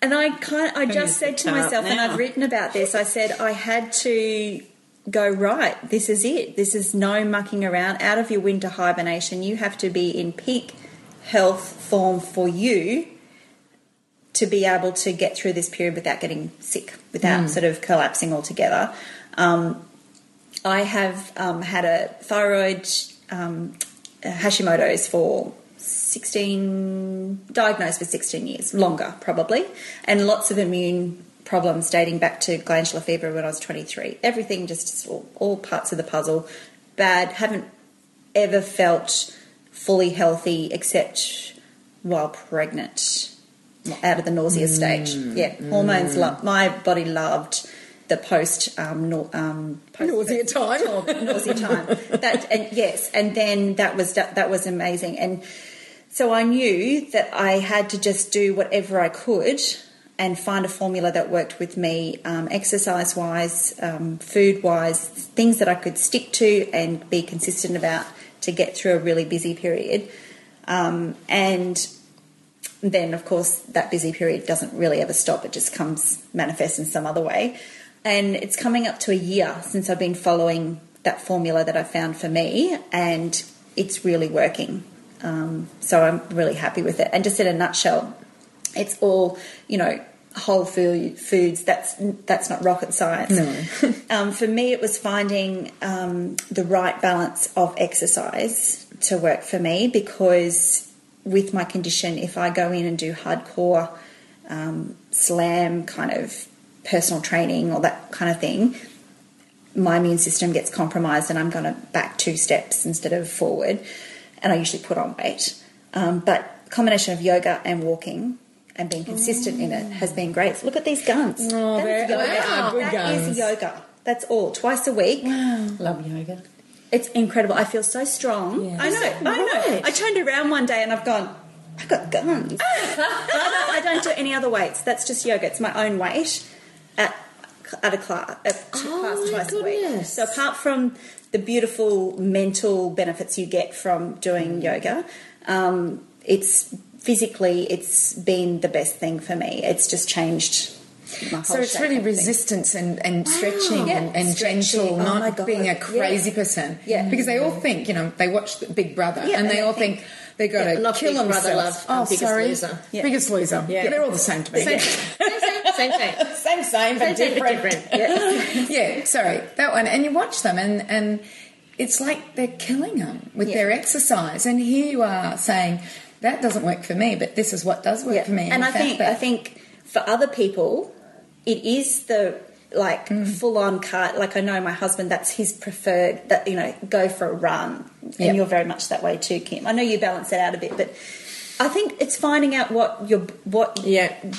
And I just said to myself, and I've written about this, I said I had to go, right, this is it. This is no mucking around. Out of your winter hibernation, you have to be in peak health form for you to be able to get through this period without getting sick, without sort of collapsing altogether. I have had a thyroid Hashimoto's for diagnosed for 16 years, longer probably, and lots of immune problems dating back to glandular fever when I was 23. Everything just all parts of the puzzle. Bad, haven't ever felt fully healthy except while pregnant, out of the nausea stage. Yeah, hormones, my body loved the post nausea time. Nausea time. And then that was amazing. And so I knew that I had to just do whatever I could and find a formula that worked with me, exercise-wise, food-wise, things that I could stick to and be consistent about to get through a really busy period. And then, of course, that busy period doesn't really ever stop. It just manifests in some other way. And it's coming up to a year since I've been following that formula that I found for me, and it's really working. So I'm really happy with it. And just in a nutshell, it's all, whole foods. That's not rocket science. No. For me, it was finding the right balance of exercise to work for me, because with my condition, if I go in and do hardcore slam kind of personal training or that kind of thing, my immune system gets compromised and I'm going to back 2 steps instead of forward. And I usually put on weight. But combination of yoga and walking and being consistent in it has been great. Look at these guns. Oh, That's they yoga. are good That guns. is yoga. That's all. Twice a week. Love yoga. It's incredible. I feel so strong. Yeah. I know. I turned around one day and I've gone, I got guns. I don't do any other weights. That's just yoga. It's my own weight at a class, class twice a week. So apart from the beautiful mental benefits you get from doing yoga, it's been the best thing for me. It's just changed my whole So it's really resistance and stretching and Stretching. gentle, Oh my not God. being a crazy person. Yeah. Because they all think, they watch Big Brother Yeah, and they all think they've got to not kill Big Brother, themselves. love, Biggest sorry. Loser. Yeah. Biggest Loser. Yeah, they're all the same to me. Same. Same, but different. Yeah. Yeah, sorry, that one. And you watch them and it's like they're killing them with their exercise. And here you are saying, that doesn't work for me, but this is what does work for me. And the I fact that- think for other people, it is the full on cut. Like I know my husband, that's his preferred. That go for a run, and you're very much that way too, Kim. I know you balance it out a bit, but I think it's finding out what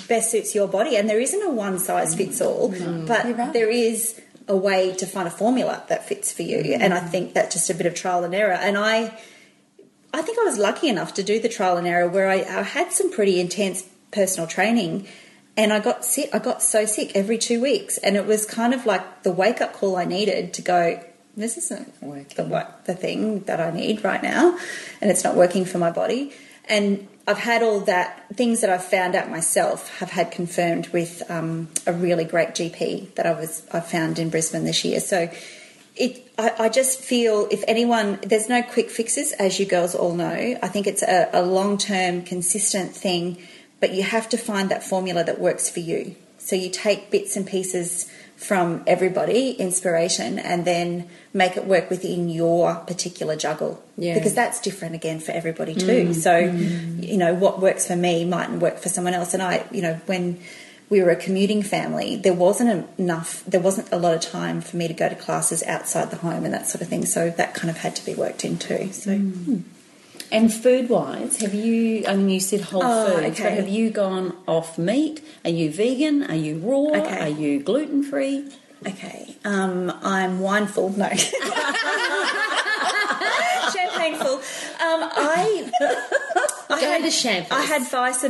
best suits your body, and there isn't a one size fits all, but there is a way to find a formula that fits for you. And I think that's just a bit of trial and error. And I think I was lucky enough to do the trial and error where I had some pretty intense personal training, and I got sick. I got so sick every 2 weeks, and it was kind of like the wake up call I needed to go, this isn't the thing that I need right now, and it's not working for my body. And I've had all that things that I've found out myself have had confirmed with a really great GP that I found in Brisbane this year. So I just feel if anyone, there's no quick fixes, as you girls all know. I think it's a long-term, consistent thing, but you have to find that formula that works for you. So you take bits and pieces from everybody, inspiration, and then make it work within your particular juggle. Yeah. Because that's different again for everybody too. So, what works for me mightn't work for someone else. And when we were a commuting family, there wasn't a lot of time for me to go to classes outside the home and that sort of thing. So that kind of had to be worked in too. So. And food-wise, have you, you said whole foods, but have you gone off meat? Are you vegan? Are you raw? Okay. Are you gluten-free? Okay, I'm wineful. No, champagneful. I had advice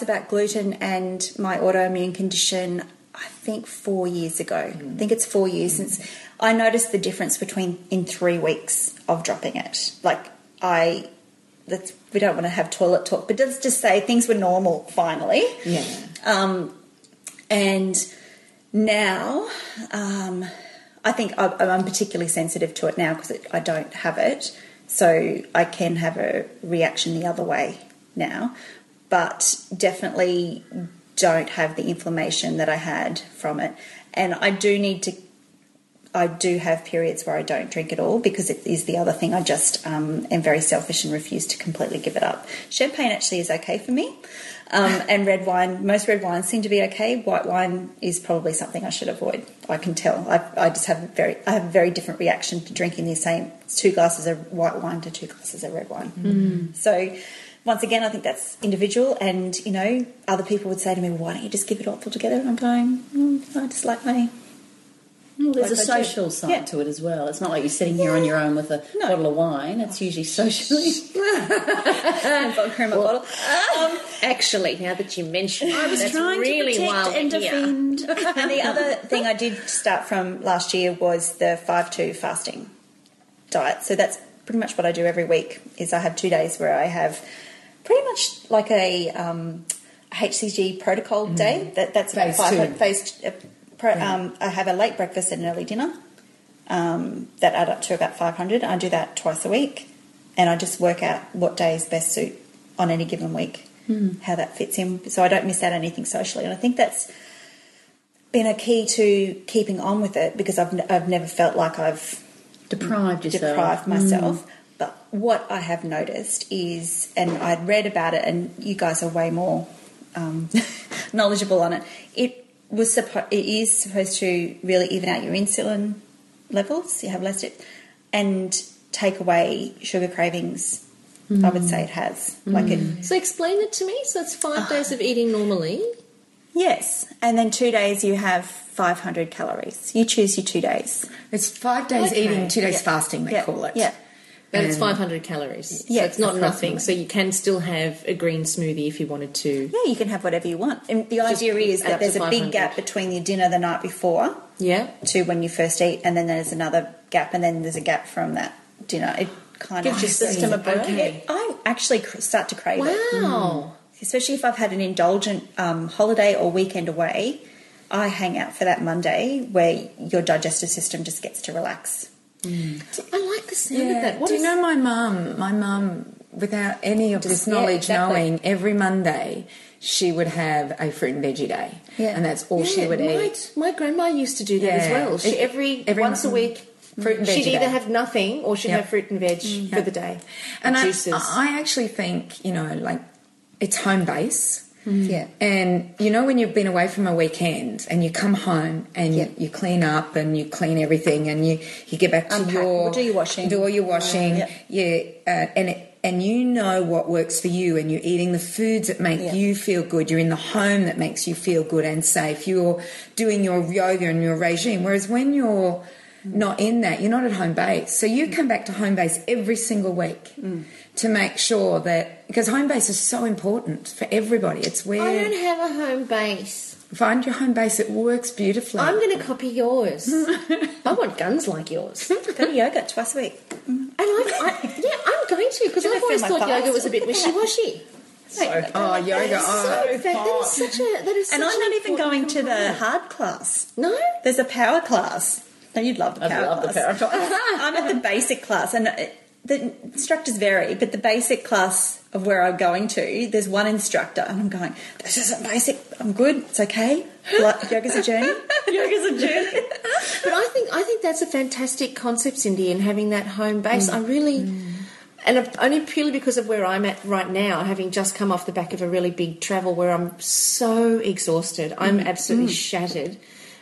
about gluten and my autoimmune condition. I think 4 years ago. I think it's 4 years since I noticed the difference in 3 weeks of dropping it. We don't want to have toilet talk, but let's just say things were normal finally. Yeah. And now, I think I'm particularly sensitive to it now because I don't have it, so I can have a reaction the other way now, but definitely don't have the inflammation that I had from it. And I do have periods where I don't drink at all because it is the other thing. I just am very selfish and refuse to completely give it up. Champagne actually is okay for me, and red wine. Most red wines seem to be okay. White wine is probably something I should avoid. I can tell. I just have a very different reaction to drinking the same 2 glasses of white wine to 2 glasses of red wine. So. Once again, I think that's individual, and other people would say to me, well, "Why don't you just give it all together?" And I'm going, I just like my. Well, there's Like a I do. social side Yeah. to it as well. It's not like you're sitting here on your own with a bottle of wine. It's usually socially. Vodka in my bottle. Actually, now that you mention it, I was that's trying really to protect wild and to hear. defend. And the other thing I did start from last year was the 5-2 fasting diet. So that's pretty much what I do every week. Is I have 2 days where I have pretty much like a HCG protocol day. That's about Phase 2. I have a late breakfast and an early dinner that add up to about 500. I do that twice a week, and I just work out what days best suit on any given week, how that fits in, so I don't miss out anything socially. And I think that's been a key to keeping on with it, because I've never felt like I've Deprived myself. But what I have noticed is, and I'd read about it, and you guys are way more knowledgeable on it. It is supposed to really even out your insulin levels. You have less, and take away sugar cravings I would say it has. Like it. So explain it to me. So it's 5 days of eating normally. Yes, and then 2 days you have 500 calories. You choose your 2 days. It's 5 days eating, 2 days fasting, they call it. Yeah. But it's 500 calories. Yeah, So it's not nothing. So you can still have a green smoothie if you wanted to. Yeah, you can have whatever you want. And the idea is add that up to there's a 500. big gap between your dinner the night before Yeah. to when you first eat, and then there's another gap, and then there's a gap from that dinner. It kind Gives of your system a break. Okay. I actually start to crave it. Wow. Especially if I've had an indulgent holiday or weekend away. I hang out for that Monday where your digestive system just gets to relax. I like the sound of that. What Do you is- know my mum, without any of this yeah, knowledge, exactly. knowing, every Monday she would have a fruit and veggie day. Yeah. And that's all she would eat. My grandma used to do that as Yeah. well. She, every once a week, Fruit and she'd veggie either day. have nothing or she'd Yep. have fruit and veg for the day. And juices. I actually think, like, it's home base. Yeah. And when you've been away from a weekend and you come home and you clean up and you clean everything and you get back to do your washing. do all your washing, Yeah. and you know what works for you, and you're eating the foods that make you feel good. You're in the home that makes you feel good and safe. You're doing your yoga and your regime. Whereas when you're not in that, you're not at home base. So you come back to home base every single week to make sure that, because home base is so important for everybody. It's where I don't have a home base. find your home base. It works beautifully. I'm going to copy yours. I want guns like yours. Go to yoga twice a week. And I'm going to, because I've always feel my thought yoga thighs. was a bit wishy-washy. yoga. That is such And I'm an not even important going to the component. hard class. No? There's a power class. No, you'd love the power class. I'm at the basic class, and the instructors vary, but the basic class of where I'm going to, there's one instructor, and I'm going, this isn't basic. I'm good. It's okay. Yoga's a journey. Yoga's a journey. But I think that's a fantastic concept, Cyndi, in having that home base. I really... And only purely because of where I'm at right now, having just come off the back of a really big travel where I'm so exhausted. I'm absolutely shattered.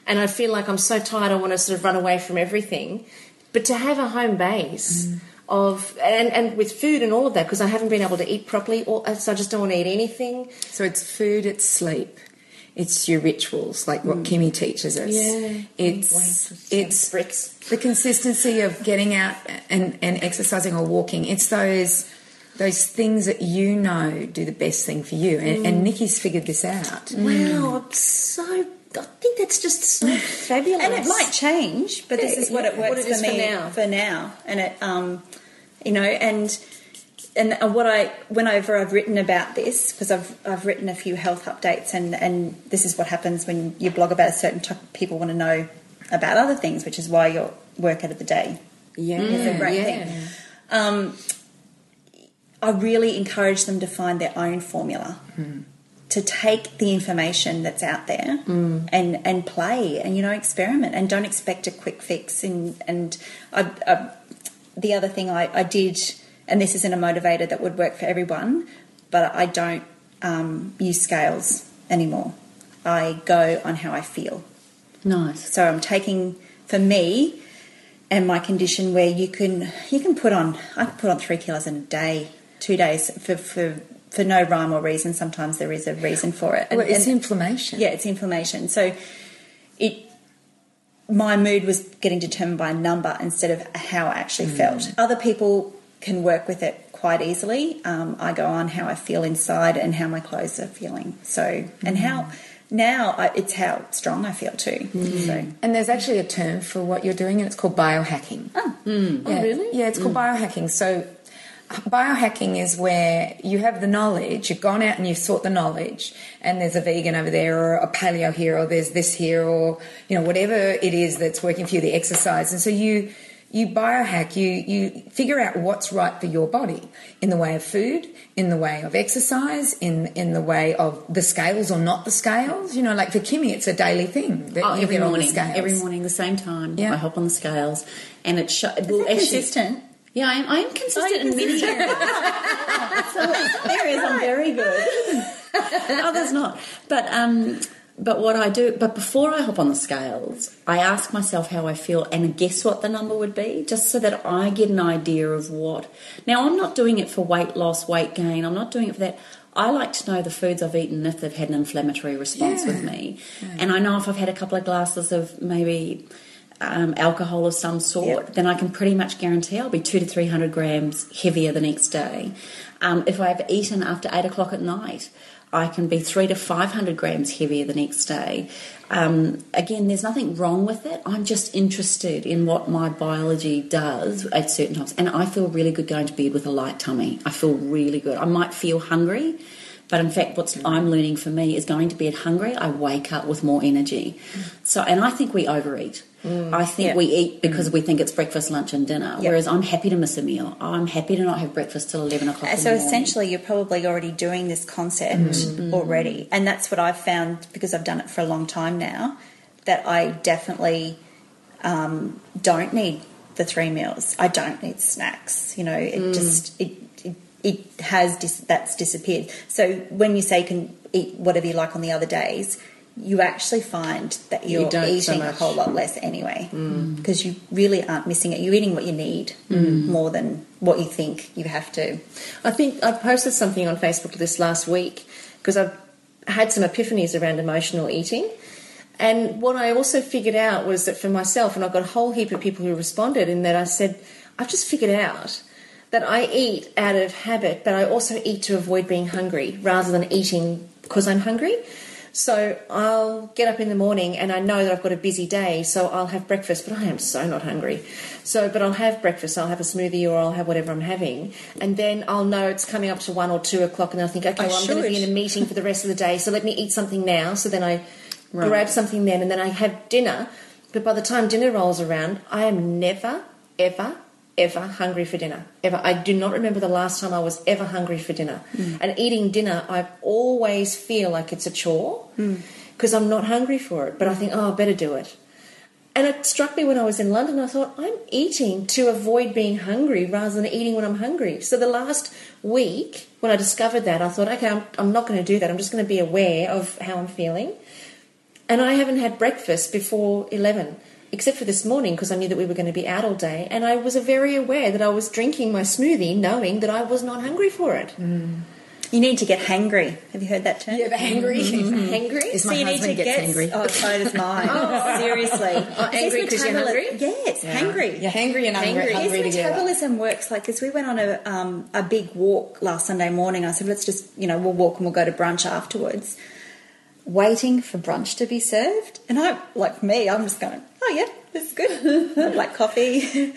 And I feel like I'm so tired I want to sort of run away from everything. But to have a home base of... And with food and all of that, because I haven't been able to eat properly, so I just don't want to eat anything. So it's food, it's sleep, it's your rituals, like what Kimmy teaches us. Yeah. It's bricks. the consistency of getting out and exercising or walking. It's those things that do the best thing for you. And Nikki's figured this out. Wow, I think that's just so fabulous. And it might change, but this is what it works for me for now. And it, and whenever I've written about this, because I've written a few health updates, and this is what happens when you blog about a certain topic. People want to know about other things, which is why your workout of the day is a great thing. I really encourage them to find their own formula. To take the information that's out there and play and experiment, and don't expect a quick fix. And the other thing I did, and this isn't a motivator that would work for everyone, but I don't use scales anymore. I go on how I feel. Nice. So I'm taking, for me and my condition, where I can put on 3 kilos in a day, 2 days for no rhyme or reason. Sometimes there is a reason for it. Well, it's inflammation. Yeah, it's inflammation. So my mood was getting determined by a number instead of how I actually felt. Other people can work with it quite easily. I go on how I feel inside and how my clothes are feeling. So, and how now it's how strong I feel too. So. And there's actually a term for what you're doing, and it's called biohacking. Oh, Yeah. really? Yeah, it's called biohacking. So biohacking is where you have the knowledge, you've gone out and you've sought the knowledge, and there's a vegan over there or a paleo here, or there's this here, or whatever it is that's working for you, the exercise. And so you biohack, you figure out what's right for your body in the way of food, in the way of exercise, in the way of the scales or not the scales. Like for Kimmy, it's a daily thing that you Every get on morning. the scales. Every morning, the same time. Yeah. I hop on the scales, and it consistent. Yeah, I am consistent in many areas. Areas I'm very good. Others not. But But before I hop on the scales, I ask myself how I feel and guess what the number would be, just so that I get an idea of what. Now, I'm not doing it for weight loss, weight gain. I'm not doing it for that. I like to know the foods I've eaten if they've had an inflammatory response with me. Yeah. And I know if I've had a couple of glasses of maybe alcohol of some sort, then I can pretty much guarantee I'll be 200 to 300 grams heavier the next day. If I've eaten after 8 o'clock at night, I can be 300 to 500 grams heavier the next day. Again, there's nothing wrong with it. I'm just interested in what my biology does at certain times. And I feel really good going to bed with a light tummy. I feel really good. I might feel hungry, but in fact what I'm learning for me is going to bed hungry, I wake up with more energy. And I think we overeat. I think we eat because we think it's breakfast, lunch and dinner, whereas I'm happy to miss a meal. I'm happy to not have breakfast till 11 o'clock in the morning. So essentially you're probably already doing this concept already, and that's what I've found because I've done it for a long time now, that I definitely don't need the 3 meals. I don't need snacks. You know, it just that's disappeared. So when you say you can eat whatever you like on the other days, you actually find that you're eating a whole lot less anyway, because you really aren't missing it. You're eating what you need more than what you think you have to. I think I posted something on Facebook this last week because I've had some epiphanies around emotional eating. And what I also figured out was that for myself, and I've got a whole heap of people who responded, in that I said, I've just figured out that I eat out of habit, but I also eat to avoid being hungry rather than eating because I'm hungry. So I'll get up in the morning and I know that I've got a busy day, so I'll have breakfast, but I am so not hungry. But I'll have breakfast, I'll have a smoothie or I'll have whatever I'm having, and then I'll know it's coming up to 1 or 2 o'clock and I'll think, okay, I'm going to be in a meeting for the rest of the day, so let me eat something now. So then I grab something then, and then I have dinner. But by the time dinner rolls around, I am never, ever hungry for dinner. Ever. I do not remember the last time I was ever hungry for dinner. And eating dinner, I always feel like it's a chore because I'm not hungry for it. But I think, I better do it. And it struck me when I was in London, I thought, I'm eating to avoid being hungry rather than eating when I'm hungry. So the last week, when I discovered that, I thought, okay, I'm not going to do that. I'm just going to be aware of how I'm feeling. And I haven't had breakfast before 11. Except for this morning, because I knew that we were going to be out all day, and I was very aware that I was drinking my smoothie knowing that I was not hungry for it. You need to get hangry. Have you heard that term? Yeah, the hangry. Hangry? Is my husband gets hangry. Oh, so does mine. Seriously. Angry because you're hungry? Yes, hangry. You're hangry and hungry His metabolism works like this. We went on a big walk last Sunday morning. I said, let's just, we'll walk and we'll go to brunch afterwards. Waiting for brunch to be served, and I'm just going, oh yeah, this is good. Black coffee.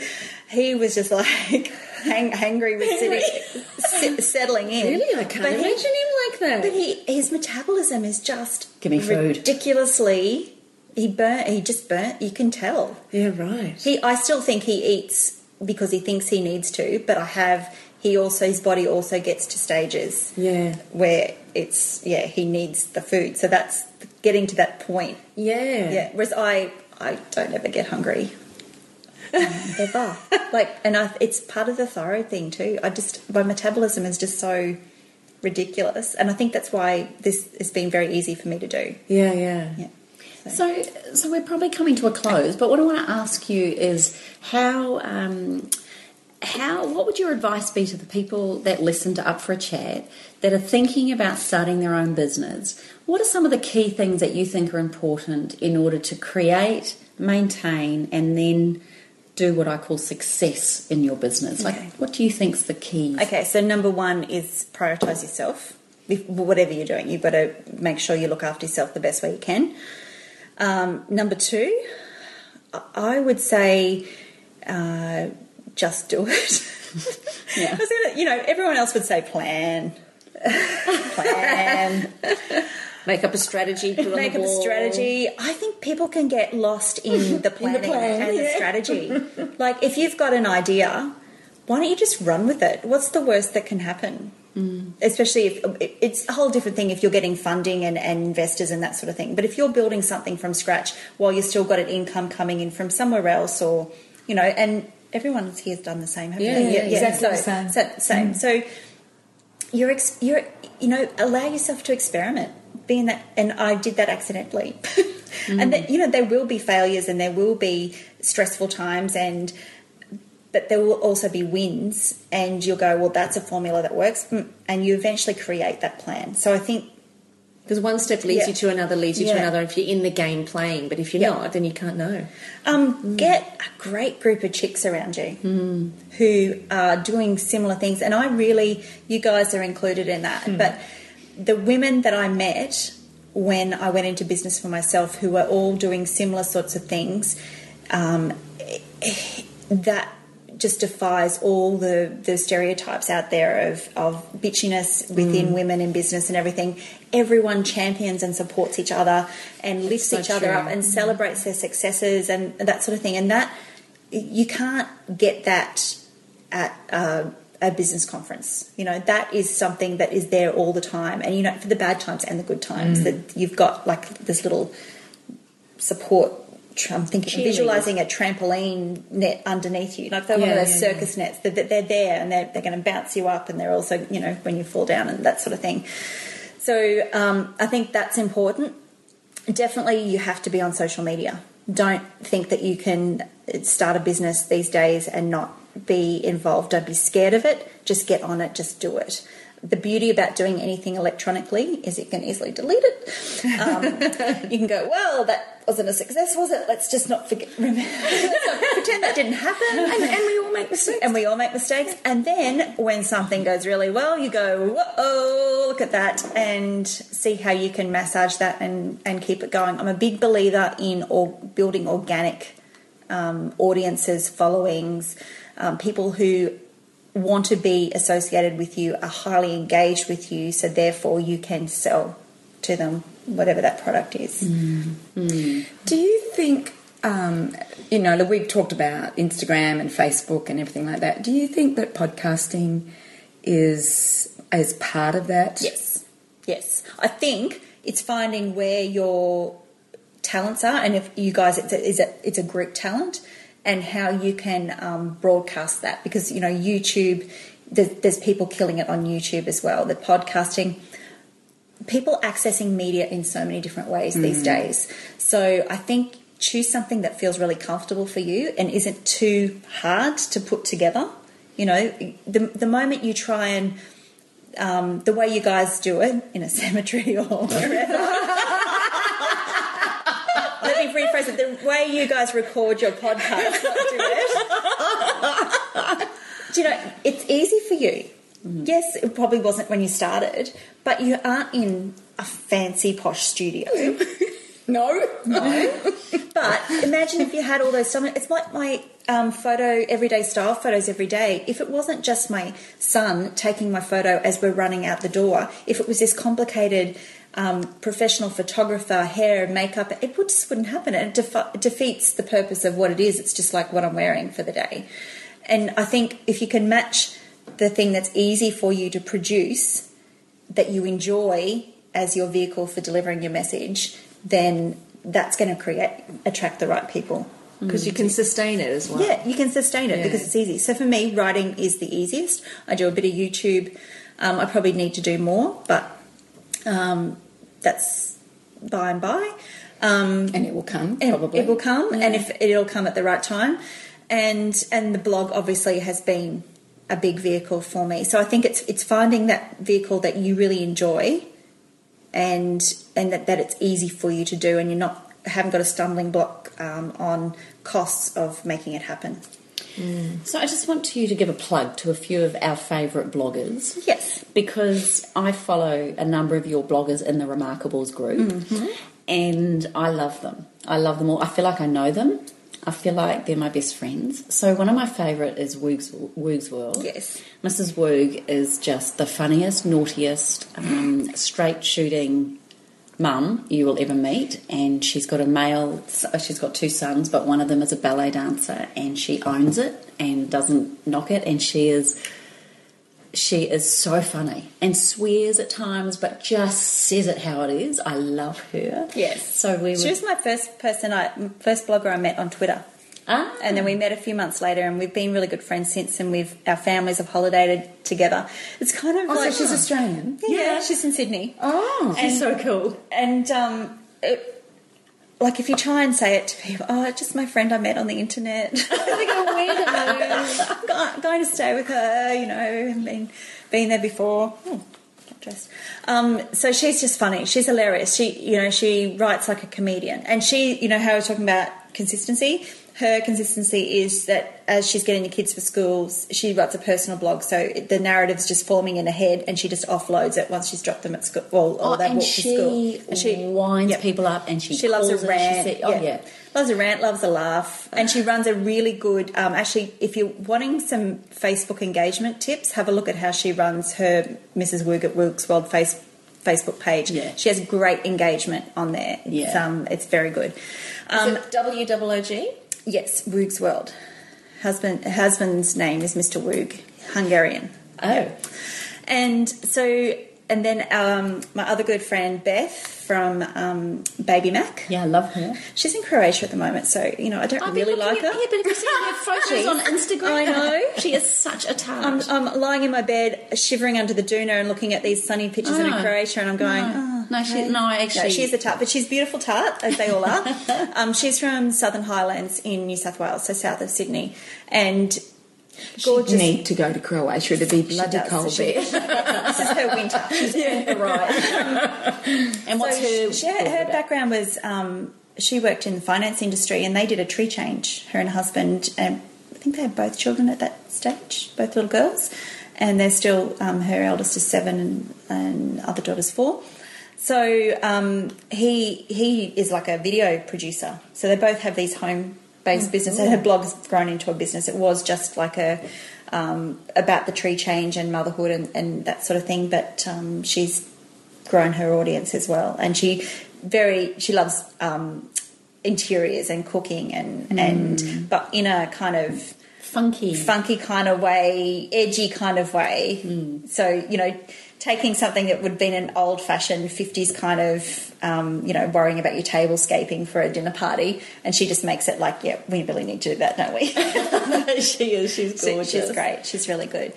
He was just like hangry with settling in. Really, I can't imagine him like that. But his metabolism is just give me food. Ridiculously. He just burnt. You can tell. Yeah, right. I still think he eats because he thinks he needs to, but his body also gets to stages where he needs the food. So that's getting to that point. Yeah. Whereas I don't ever get hungry. Ever. It's part of the thyroid thing too. My metabolism is just so ridiculous, and I think that's why this has been very easy for me to do. Yeah. So we're probably coming to a close, but what I want to ask you is what would your advice be to the people that listen to Up for a Chat that are thinking about starting their own business? What are some of the key things that you think are important in order to create, maintain, and then do what I call success in your business? Okay. What do you think is the key? Okay, so number one is prioritise yourself. Whatever you're doing, you've got to make sure you look after yourself the best way you can. Number two, I would say just do it. Yeah. Everyone else would say plan. Make up a strategy. Make up a strategy. I think people can get lost in the planning and the strategy. Like, if you've got an idea, why don't you just run with it? What's the worst that can happen? Especially if it's a whole different thing if you're getting funding and investors and that sort of thing. But if you're building something from scratch while you've still got an income coming in from somewhere else, or and everyone here has done the same, haven't they? Yeah, exactly. Same. So you're allow yourself to experiment. be in that, and I did that accidentally. And that, you know, there will be failures and there will be stressful times, but there will also be wins, and you'll go, well, that's a formula that works, and you eventually create that plan. So I think, because one step leads you to another, leads you to another if you're in the game playing, but if you're not, then you can't know. Get a great group of chicks around you who are doing similar things, and you guys are included in that. But the women that I met when I went into business for myself, who were all doing similar sorts of things, that just defies all the stereotypes out there of bitchiness within women in business and everything. Everyone champions and supports each other and lifts each other up and celebrates their successes and that sort of thing. And that, you can't get that at a business conference. You know, that is something that is there all the time. And, you know, for the bad times and the good times, that you've got like this little support. I'm thinking, visualising a trampoline net underneath you, like they're one of those circus nets. They're there and they're going to bounce you up, and they're also, you know, when you fall down and that sort of thing. So I think that's important. Definitely, you have to be on social media. Don't think that you can start a business these days and not be involved. Don't be scared of it. Just get on it. Just do it. The beauty about doing anything electronically is you can easily delete it. You can go, well, that wasn't a success, was it? Let's just not forget. Let's not pretend that didn't happen. And we all make mistakes. And we all make mistakes. And then when something goes really well, you go, whoa, look at that, and see how you can massage that and keep it going. I'm a big believer in building organic audiences, followings, people who want to be associated with you, are highly engaged with you, so therefore you can sell to them whatever that product is. Do you think, you know, we've talked about Instagram and Facebook and everything like that. Do you think that podcasting is as part of that? Yes. I think it's finding where your talents are, and if you guys, it's a group talent, and how you can broadcast that, because, you know, YouTube, there's people killing it on YouTube as well. The podcasting, people accessing media in so many different ways these days. So I think choose something that feels really comfortable for you and isn't too hard to put together. You know, the moment you try and the way you guys do it in a cemetery or wherever. Let me rephrase it. The way you guys record your podcast, not do it. Do you know, it's easy for you. Yes, it probably wasn't when you started, but you aren't in a fancy posh studio. No. But imagine if you had all those. It's like my everyday style photos every day. If it wasn't just my son taking my photo as we're running out the door, if it was this complicated professional photographer, hair, makeup, it just wouldn't happen. It defeats the purpose of what it is. It's just like what I'm wearing for the day. And I think if you can match the thing that's easy for you to produce, that you enjoy as your vehicle for delivering your message, then that's going to attract the right people. Because you can sustain it as well. Yeah, you can sustain it because it's easy. So for me, writing is the easiest. I do a bit of YouTube. I probably need to do more, but that's by and by. And it will come, probably. It will come, and if it'll come at the right time. And the blog obviously has been a big vehicle for me. So I think it's finding that vehicle that you really enjoy, and that it's easy for you to do, and you haven't got a stumbling block on costs of making it happen. So I just want you to give a plug to a few of our favourite bloggers. Yes. Because I follow a number of your bloggers in the Remarkables group, and I love them. I love them all. I feel like I know them. I feel like they're my best friends. So one of my favourite is Woog's World. Yes. Mrs. Woog is just the funniest, naughtiest, straight-shooting mum you will ever meet, and she's got she's got two sons, but one of them is a ballet dancer, and she owns it and doesn't knock it, and she is so funny and swears at times, but just says it how it is. I love her. Yes. So she was my first blogger I met on Twitter. And then we met a few months later, and we've been really good friends since, and our families have holidayed together. It's kind of So she's Australian? Yeah, she's in Sydney. Oh. She's so cool. And like if you try and say it to people, just my friend I met on the internet. They go, I'm going to stay with her, and been there before. Get dressed. So she's just funny. She's hilarious. She writes like a comedian. And she, how I was talking about consistency, her consistency is that as she's getting the kids for schools, she writes a personal blog, so the narrative's just forming in her head, and she just offloads it once she's dropped them at school, or they've walked to school. And she winds people up, and she loves a calls rant. it. Loves a rant, loves a laugh, and she runs a really good. Actually, if you're wanting some Facebook engagement tips, have a look at how she runs her Mrs. Woog at Woog's World Facebook page. Yeah. She has great engagement on there. It's very good. Is it WOOG? Yes, Woog's World. Husband's name is Mr. Woog, Hungarian. Oh. And then my other good friend Beth from Baby Mac. Yeah, I love her. She's in Croatia at the moment, so I don't really like her. Yeah, but have you seen her photos on Instagram? I know. She is such a tart. I'm lying in my bed, shivering under the doona, and looking at these sunny pictures in Croatia, and I'm going, she's a tart, but she's a beautiful tart, as they all are. She's from Southern Highlands in New South Wales, so south of Sydney, and gorgeous. She'd need to go to Croatia to be bloody cold there. This is her winter. Right. And what's her background was she worked in the finance industry, and they did a tree change, her and her husband, and I think they had both children at that stage, both little girls, and they're still, her eldest is 7 and other daughter's 4. So he is like a video producer, so they both have these home-based business, and her blog's grown into a business. It was just like about the tree change and motherhood and that sort of thing, but she's grown her audience as well, and she loves interiors and cooking and but in a kind of funky kind of way, edgy kind of way. So taking something that would have been an old-fashioned 50s kind of, worrying about your tablescaping for a dinner party, and she just makes it like, we really need to do that, don't we? She is. She's gorgeous. She's great. She's really good.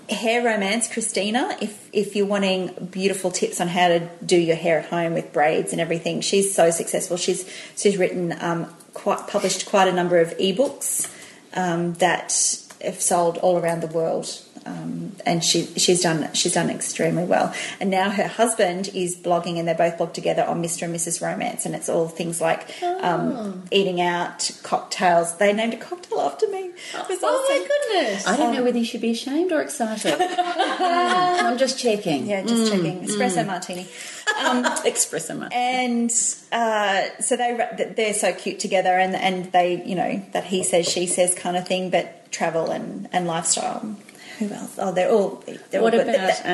Hair Romance, Christina, if you're wanting beautiful tips on how to do your hair at home with braids and everything, she's so successful. She's written, published quite a number of ebooks that have sold all around the world. And she's done extremely well. And now her husband is blogging, and they both blog together on Mr. and Mrs. Romance, and it's all things like eating out, cocktails. They named a cocktail after me. My goodness! I don't know whether you should be ashamed or excited. I'm just checking. Yeah, just checking. Espresso martini. Espresso martini. And so they're so cute together, and they that he says she says kind of thing, but travel and lifestyle. Who else? Oh, they're all what good. About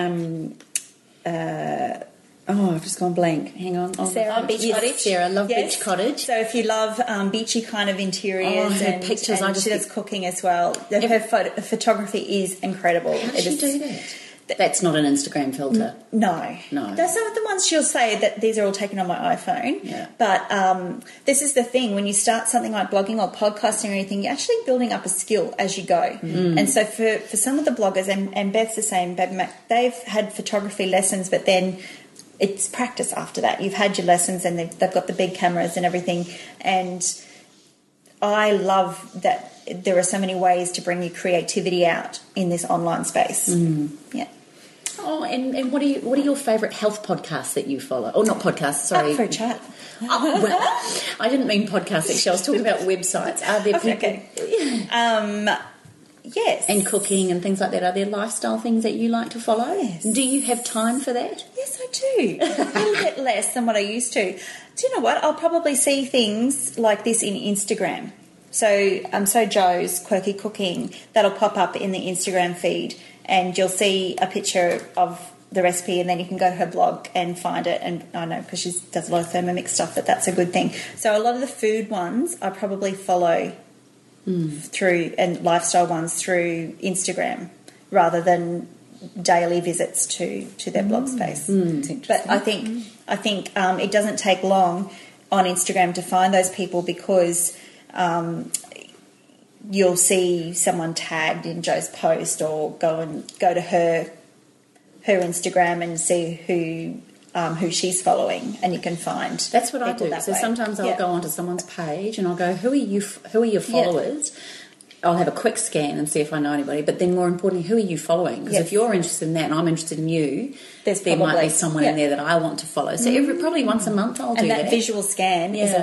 I've just gone blank. Hang on. Sarah, Beach Cottage. Sarah, love Beach Cottage. So if you love beachy kind of interiors her and pictures, and she does cooking as well. Her photography is incredible. How does she do that? That's not an Instagram filter. No. That's some of the ones she'll say that these are all taken on my iPhone. Yeah. But this is the thing, when you start something like blogging or podcasting or anything, you're actually building up a skill as you go. And so for some of the bloggers, and Beth's the same, Baby Mac, they've had photography lessons, but then it's practice after that. You've had your lessons, and they've got the big cameras and everything. And I love that there are so many ways to bring your creativity out in this online space. Yeah. Oh, and what are your favourite health podcasts that you follow? Oh, not podcasts, sorry. Up for a chat. Oh, well, I didn't mean podcasts, actually. I was talking about websites. Are there people... Okay. Yes. And cooking and things like that. Are there lifestyle things that you like to follow? Yes. Do you have time for that? Yes, I do. A little bit less than what I used to. Do you know what? I'll probably see things like this in Instagram. So Joe's Quirky Cooking, that'll pop up in the Instagram feed, and you'll see a picture of the recipe, and then you can go to her blog and find it. And I know, because she does a lot of Thermomix stuff, but that's a good thing. So a lot of the food ones I probably follow through, and lifestyle ones through Instagram, rather than daily visits to their blog space. But I think it doesn't take long on Instagram to find those people, because you'll see someone tagged in Jo's post, or go to her Instagram and see who she's following, and you can find. That's what I do. So sometimes I'll go onto someone's page and I'll go, who are your followers? Yeah. I'll have a quick scan and see if I know anybody, but then more importantly, who are you following? Because if you're interested in that and I'm interested in you, there might be someone in there that I want to follow. So probably once a month I'll do that. And that visual scan is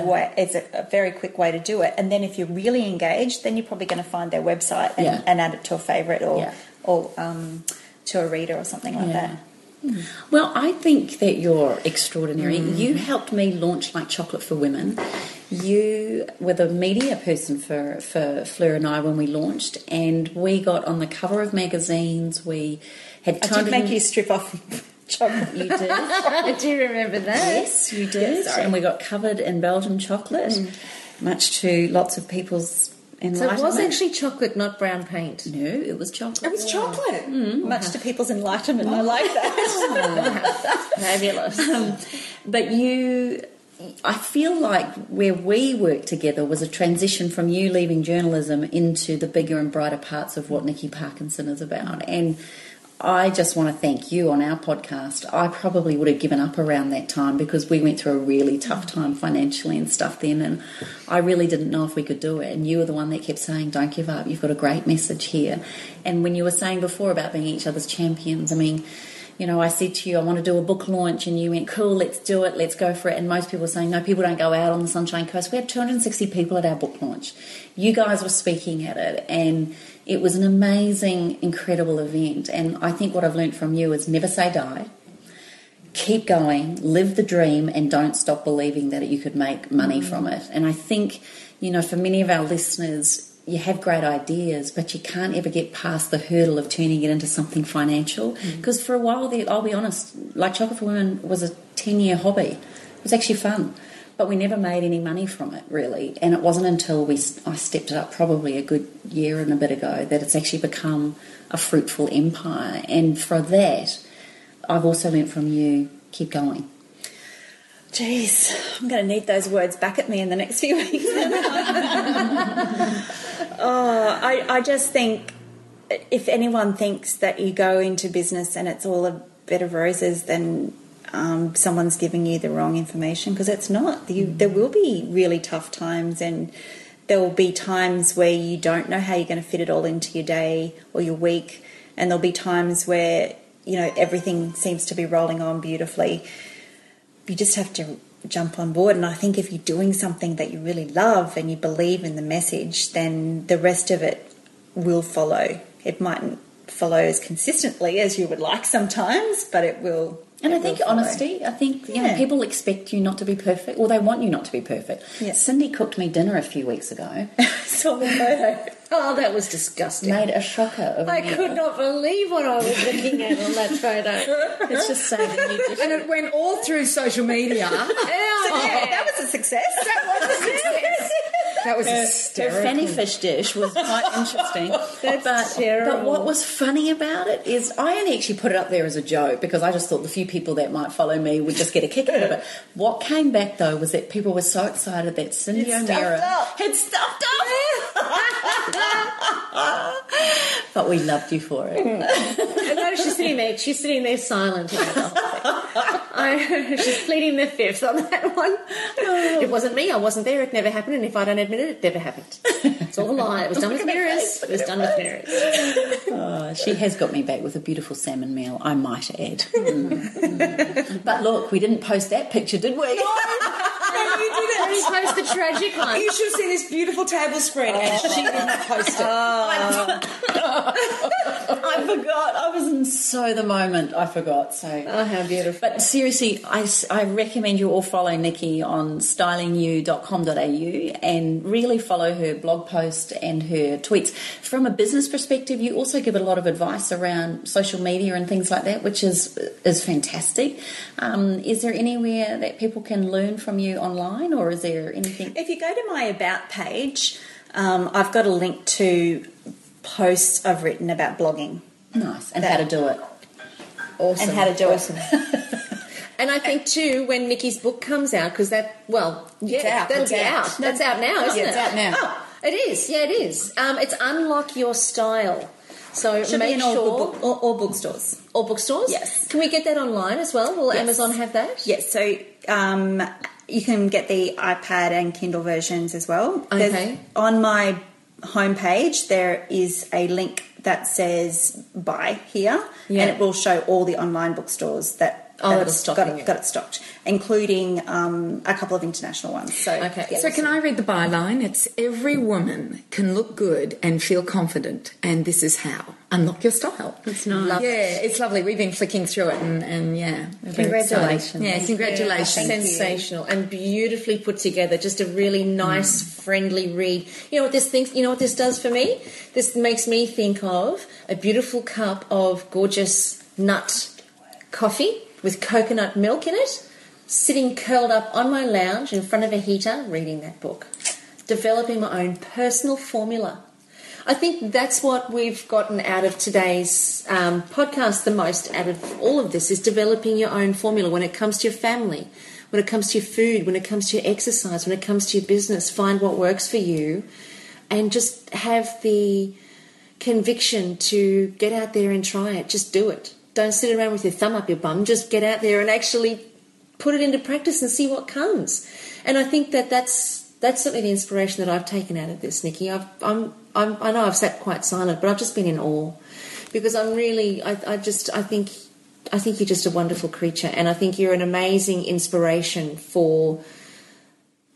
a very quick way to do it. And then if you're really engaged, then you're probably going to find their website and add it to a favourite or to a reader or something like that. Well, I think that you're extraordinary. You helped me launch Like Chocolate for Women. You were the media person for Fleur and I when we launched, and we got on the cover of magazines. We had time to make you strip off chocolate. You did. I do remember that. Yes, you did. Yes, and we got covered in Belgian chocolate, much to lots of people's enlightenment. So it was actually chocolate, not brown paint. No, it was chocolate. It was chocolate. Much to people's enlightenment. I like that. Fabulous. But I feel like where we worked together was a transition from you leaving journalism into the bigger and brighter parts of what Nikki Parkinson is about. And I just want to thank you on our podcast. I probably would have given up around that time because we went through a really tough time financially and stuff then, and I really didn't know if we could do it. And you were the one that kept saying, don't give up, you've got a great message here. And when you were saying before about being each other's champions, I mean, you know, I said to you, I want to do a book launch, and you went, cool, let's do it, let's go for it. And most people were saying, no, people don't go out on the Sunshine Coast. We had 260 people at our book launch. You guys were speaking at it, and it was an amazing, incredible event. And I think what I've learned from you is never say die. Keep going, live the dream, and don't stop believing that you could make money from it. And I think, you know, for many of our listeners, you have great ideas, but you can't ever get past the hurdle of turning it into something financial. Because for a while there, I'll be honest, Like Chocolate for Women was a 10-year hobby. It was actually fun, but we never made any money from it, really. And it wasn't until I stepped it up probably a good year and a bit ago that it's actually become a fruitful empire. And for that, I've also learnt from you, keep going. Jeez, I'm going to need those words back at me in the next few weeks. I just think if anyone thinks that you go into business and it's all a bed of roses, then someone's giving you the wrong information, because it's not. There will be really tough times, and there will be times where you don't know how you're going to fit it all into your day or your week, and there'll be times where, you know, everything seems to be rolling on beautifully. You just have to jump on board. And I think if you're doing something that you really love and you believe in the message, then the rest of it will follow. It mightn't follow as consistently as you would like sometimes, but it will. And I think honesty, I think, you know, people expect you not to be perfect, or they want you not to be perfect. Yeah. Cindy cooked me dinner a few weeks ago. Saw the photo. Oh, that was disgusting. Made a shocker of I could not believe what I was looking at on that photo. It's just saying that you just... And it went all through social media. That was a success. That was a success. That was hysterical. Her fanny fish dish was quite interesting. That's terrible. But what was funny about it is I only actually put it up there as a joke because I just thought the few people that might follow me would just get a kick out of it. What came back, though, was that people were so excited that Cyndi O'Meara had stuffed up. But we loved you for it. I noticed she's sitting there silent. She's pleading the fifth on that one. It wasn't me, I wasn't there, it never happened, and if I don't admit it, it never happened. It's all a lie. It was done with mirrors. It was done with mirrors. Oh, she has got me back with a beautiful salmon meal, I might add. But look, we didn't post that picture, did we? No, you didn't. You post the tragic one. You should see this beautiful table spread, and she did not post it. I forgot. I was in so the moment. I forgot. So. Oh, how beautiful. But seriously, I recommend you all follow Nikki on stylingyou.com.au and really follow her blog post and her tweets. From a business perspective, you also give a lot of advice around social media and things like that, which is fantastic. Is there anywhere that people can learn from you online, or is there anything? If you go to my About page, I've got a link to posts I've written about blogging. Nice. And how to do it. Awesome. And how to do it. And I think too, when Nikki's book comes out, because that's out. That's out. That's out now, isn't it? It's out now. Oh, it is. Yeah, it is. It's Unlock Your Style. So Should make be in sure all bookstores. all bookstores. Yes. Can we get that online as well? Will Yes. Amazon have that? Yes. So you can get the iPad and Kindle versions as well. Okay. On my homepage, there is a link that says buy here, Yeah. and it will show all the online bookstores that that have are stocking it. got it stocked, including a couple of international ones. So, Okay. yeah. So can I read the byline? It's every woman can look good and feel confident, and this is how. Unlock your style. It's nice. Yeah, it's lovely. We've been flicking through it, and yeah. we're very Congratulations. excited. Yeah, congratulations. Sensational and beautifully put together. Just a really nice, friendly read. You know what this does for me? This makes me think of a beautiful cup of gorgeous nut coffee with coconut milk in it, sitting curled up on my lounge in front of a heater, reading that book, developing my own personal formula. I think that's what we've gotten out of today's podcast the most out of all of this, is developing your own formula when it comes to your family, when it comes to your food, when it comes to your exercise, when it comes to your business. Find what works for you and just have the conviction to get out there and try it. Just do it. Don't sit around with your thumb up your bum. Just get out there and actually put it into practice and see what comes. And I think that's certainly the inspiration that I've taken out of this, Nikki. I know I've sat quite silent, but I've just been in awe because I'm really, I think you're just a wonderful creature, and I think you're an amazing inspiration for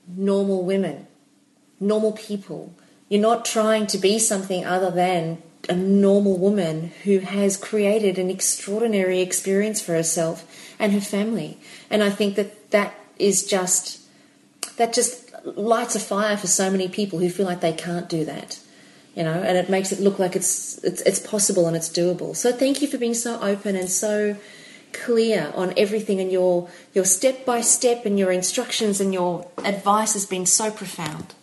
normal women, normal people. You're not trying to be something other than a normal woman who has created an extraordinary experience for herself and her family. And I think that just lights a fire for so many people who feel like they can't do that, and it makes it look like it's possible and it's doable. So thank you for being so open and so clear on everything, and your step by step and your instructions and your advice has been so profound.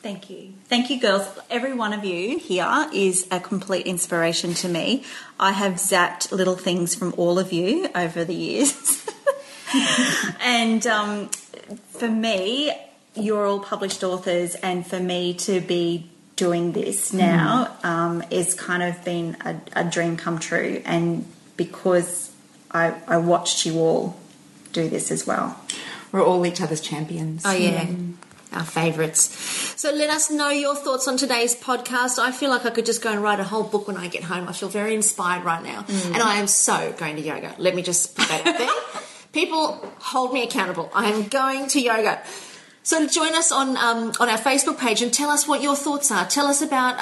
Thank you. Thank you, girls. Every one of you here is a complete inspiration to me. I have zapped little things from all of you over the years. And for me, you're all published authors, and for me to be doing this now is kind of been a dream come true, and because I watched you all do this as well. We're all each other's champions. Oh, yeah. Our favourites. So let us know your thoughts on today's podcast. I feel like I could just go and write a whole book when I get home. I feel very inspired right now. And I am so going to yoga. Let me just put that out there. People, hold me accountable. I am going to yoga. So join us on our Facebook page and tell us what your thoughts are. Tell us about,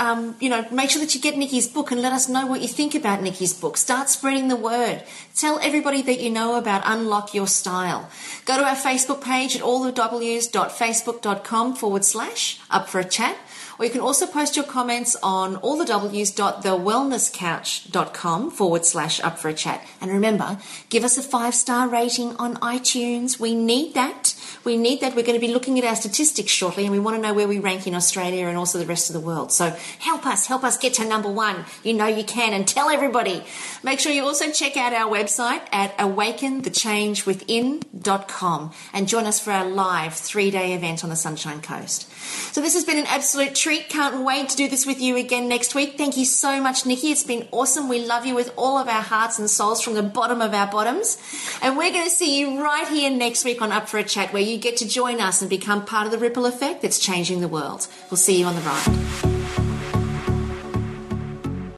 make sure that you get Nikki's book and let us know what you think about Nikki's book. Start spreading the word. Tell everybody that you know about Unlock Your Style. Go to our Facebook page at allthews.facebook.com/up for a chat. Or you can also post your comments on allthews.thewellnesscouch.com/up for a chat. And remember, give us a 5-star rating on iTunes. We need that. We're going to be looking at our statistics shortly, and we want to know where we rank in Australia and also the rest of the world. So help us get to number 1. You know you can, and tell everybody. Make sure you also check out our website at awakenthechangewithin.com and join us for our live 3-day event on the Sunshine Coast. So this has been an absolute treat. Can't wait to do this with you again next week. Thank you so much, Nikki. It's been awesome. We love you with all of our hearts and souls from the bottom of our bottoms. And we're going to see you right here next week on Up for a Chat, where you get to join us and become part of the ripple effect that's changing the world. We'll see you on the ride.